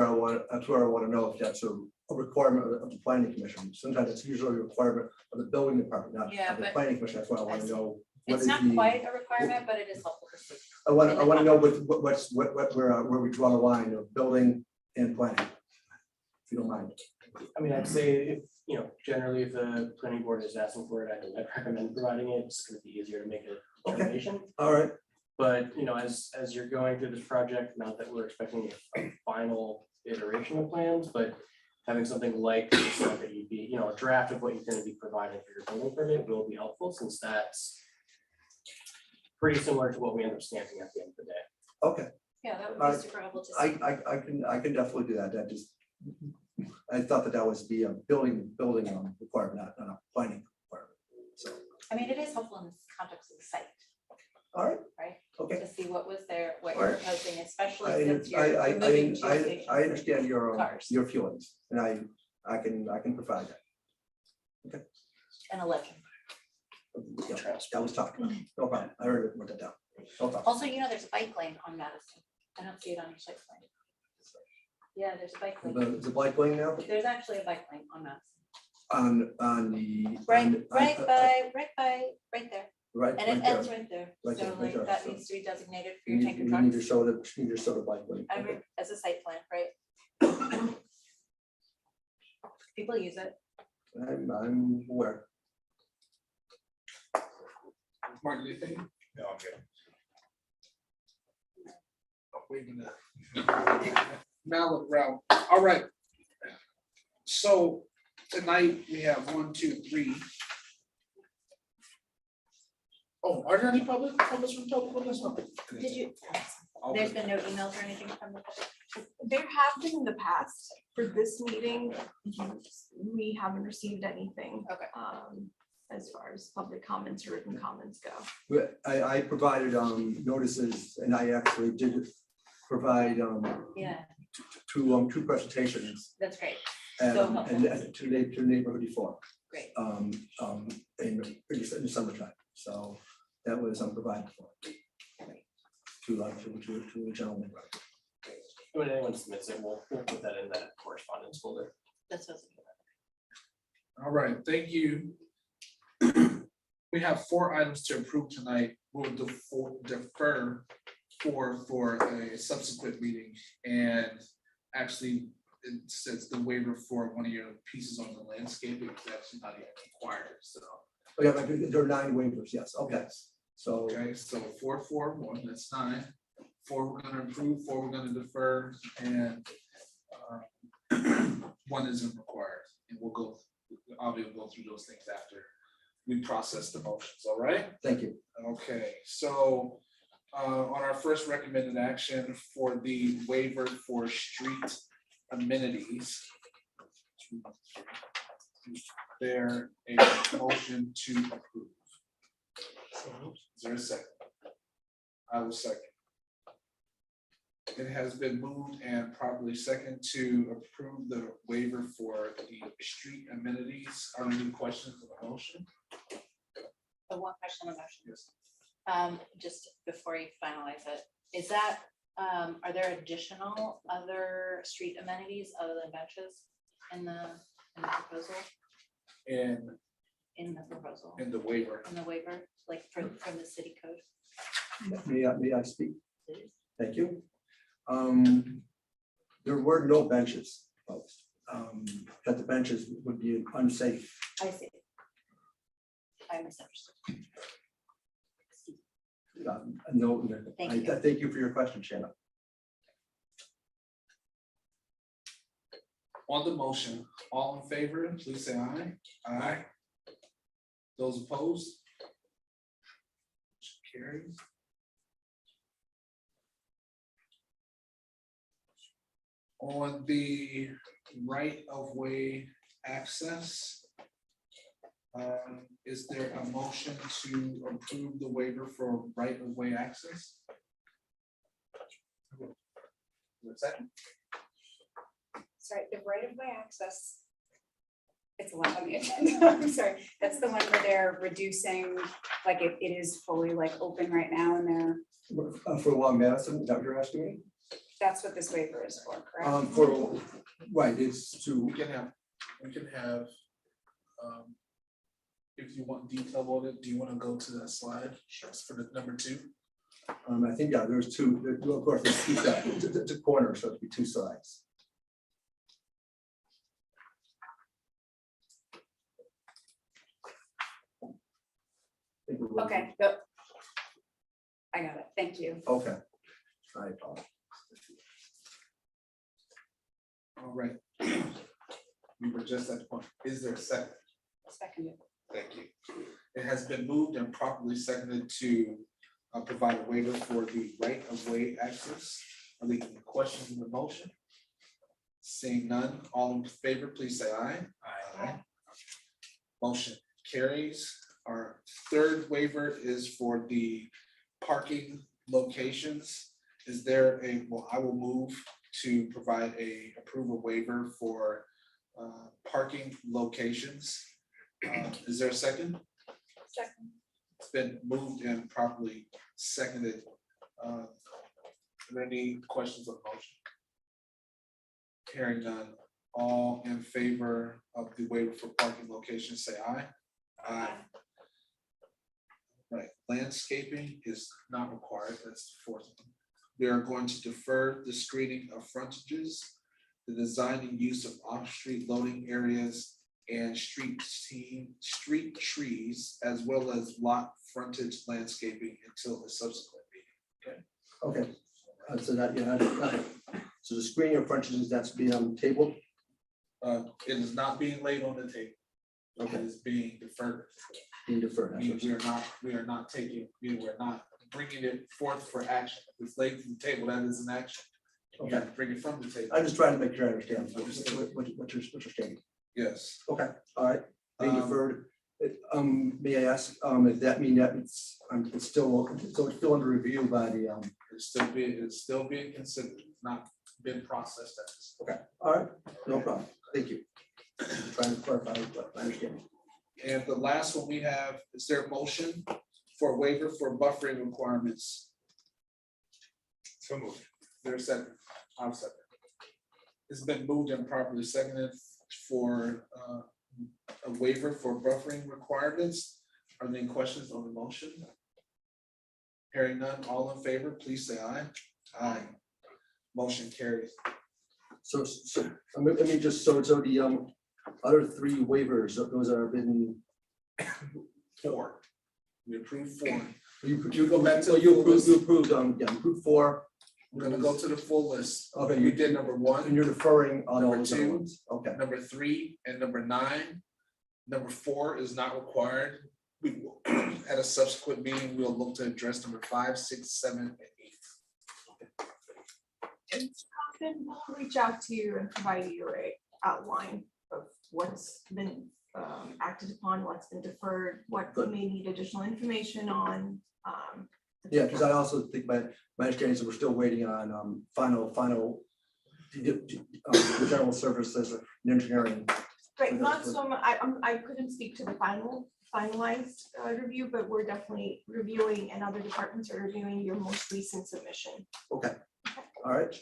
I want to know if that's a requirement of the planning commission. Sometimes it's usually a requirement of the building department, not Yeah, of the but planning commission. That's why I want I to see. know. What It's is not the- quite a requirement, but it is helpful to see. I want to know where we draw the line of building and planning. If you don't mind. I mean, I'd say if, generally if the planning board is asking for it, I'd recommend providing it. It's gonna be easier to make a determination. All right, But, as you're going through this project, not that we're expecting a final iteration of plans, but having something like this, so that you'd be, a draft of what you're gonna be providing for your building permit will be helpful, since that's pretty similar to what we end up stamping at the end of the day. okay. Yeah, that would Alright. be super helpful to see. I can definitely do that. I thought that was the building requirement, not a planning requirement. So, I mean, it is helpful in the context of the site, all right, right? okay. To see what was there, what you're Alright. proposing, especially I since you're removing geostations. I understand cars. your feelings, and I can provide that. And a legend. Yeah, that was talked about. No problem. I already wrote that down. No problem. Also, there's a bike lane on Madison. I don't see it on your site plan. Yeah, there's a bike lane. The bike lane now There's actually a bike lane on Madison. on the. Right there. Right. And it there. ends right there. Right there, So right like there. that So needs to be designated for You your need tanker you trucks. need to show the bike lane. I Okay. mean, as a site plan, right? People use it. I'm aware. Martin, anything? No, I'm good. Wait a minute. Mallet route, all right. So tonight we have 1, 2, 3. Oh, are there any comments from public on this one? Did you, there's been no emails or anything from the public? There have been in the past. For this meeting, we haven't received anything. Okay. As far as public comments or written comments go. I provided notices, and I actually did provide Yeah, two presentations that's great. and So helpful. and to the neighborhood before. Great. In the summertime, so that was provided for. To the gentleman. When anyone submits it, we'll put that in that correspondence folder. That's what. All right, thank you. We have 4 items to approve tonight. We'll defer for a subsequent meeting. And actually, it says the waiver for one of your pieces on the landscaping is actually not even required, so. Oh, yeah, but there are 9 waivers, yes, okay, so. Okay, so 4, 4, 1, that's 9. 4 we're gonna approve, 4 we're gonna defer, and 1 isn't required. And I'll go through those things after we process the motions, all right? Thank you. Okay, so on our first recommended action for the waiver for street amenities. There a motion to approve? Is there a second? I will second. It has been moved and properly second to approve the waiver for the street amenities. Are there any questions on the motion? One question on the motion. Yes. Just before you finalize it, is that, are there additional other street amenities other than benches in the proposal? And In the proposal, in the waiver. in the waiver, like from the city code? May I speak? Thank you. There were no benches, folks. That the benches would be unsafe. I see. I misunderstood. No, Thank I you. thank you for your question, Shannon. On the motion, all in favor, please say aye. Aye. Those opposed? Motion carries. On the right of way access, is there a motion to approve the waiver for right of way access? What's that? Sorry, the right of way access. It's a lot on the agenda, I'm sorry, that's the one where they're reducing, like it is fully like open right now and For Long Madison, is that what you're asking me? that's what this waiver is for, correct? Right, it's to, We can have, if you want detail on it, do you want to go to that slide? Sure. For the number 2? I think, yeah, there's two, of course, there's two sides, it's a corner, so it'd be two sides. Okay, I got it, thank you. Okay. I apologize. All right. We were just at the point. Is there a second? Seconded. Thank you. It has been moved and properly seconded to provide a waiver for the right of way access. Are there any questions in the motion? Seeing none, all in favor, please say aye. Aye. Motion carries. Our third waiver is for the parking locations. Is there a, well, I will move to provide a approval waiver for parking locations. Is there a second? Second. It's been moved and properly seconded. Are there any questions on the motion? Hearing none, all in favor of the waiver for parking locations, say aye. Aye. Right, landscaping is not required, that's the fourth one. We are going to defer the screening of frontages, the design and use of off-street loading areas and street trees, as well as lot frontage landscaping until a subsequent meeting. Okay, so that, yeah, so the screening of frontages, that's being tabled? It is not being laid on the table. Okay. It is being deferred. Being deferred. that's what We are not bringing it forth for action. If it's laid on the table, that is an action. You have to bring it from the table. I'm just trying to make sure I understand what you're stating. Yes. Okay, all right, being deferred. May I ask, does that mean that it's still under review by the, It's still being considered, it's not been processed at this. okay, all right, no problem, thank you. I'm trying to clarify what I understand. And the last one we have, is there a motion for waiver for buffering requirements? So moved. There's a second. I'll second. It's been moved and properly seconded for a waiver for buffering requirements. Are there any questions on the motion? Hearing none, all in favor, please say aye. Aye. Motion carries. So, I mean, just so the other three waivers, those are been. 4. We approved 4. You go back to the you full approved, list. you approved 4. We're gonna go to the full list. Okay, We did number 1. And you're deferring on all Number those other 2. ones, okay. Number 3 and number 9. Number 4 is not required. We will, at a subsequent meeting, we'll look to address number 5, 6, 7, and 8. Then we'll reach out to you and provide you a outline of what's been acted upon, what's been deferred, what we may need additional information on. Yeah, because I also think my understanding is that we're still waiting on final the general services and engineering. Right, not so much, I couldn't speak to the finalized review, but we're definitely reviewing and other departments are reviewing your most recent submission. Okay, all right.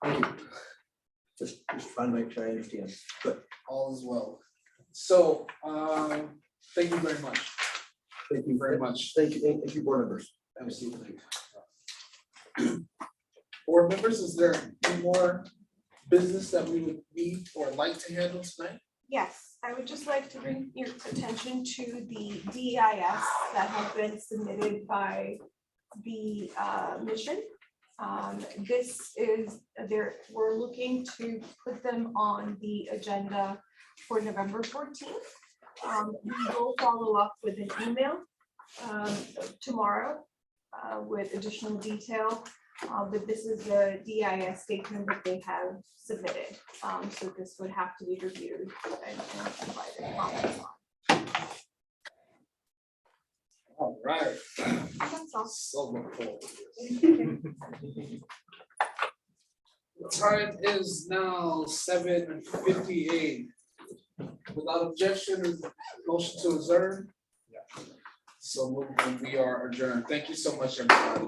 Thank you. Just trying to make sure I understand. Good. All is well. So, thank you very much. Thank you very much. Thank you, board members. Absolutely. Board members, is there any more business that we would need or like to handle tonight? Yes, I would just like to bring your attention to the DEIS that have been submitted by the mission. This is, we're looking to put them on the agenda for November 14th. We will follow up with an email tomorrow with additional detail. But this is the DIS statement that they have submitted. So this would have to be reviewed and provided comments on. All right. That's all. So look forward to this. The time is now 7:58. Without objection, motion to adjourn. So we are adjourned. Thank you so much, everybody.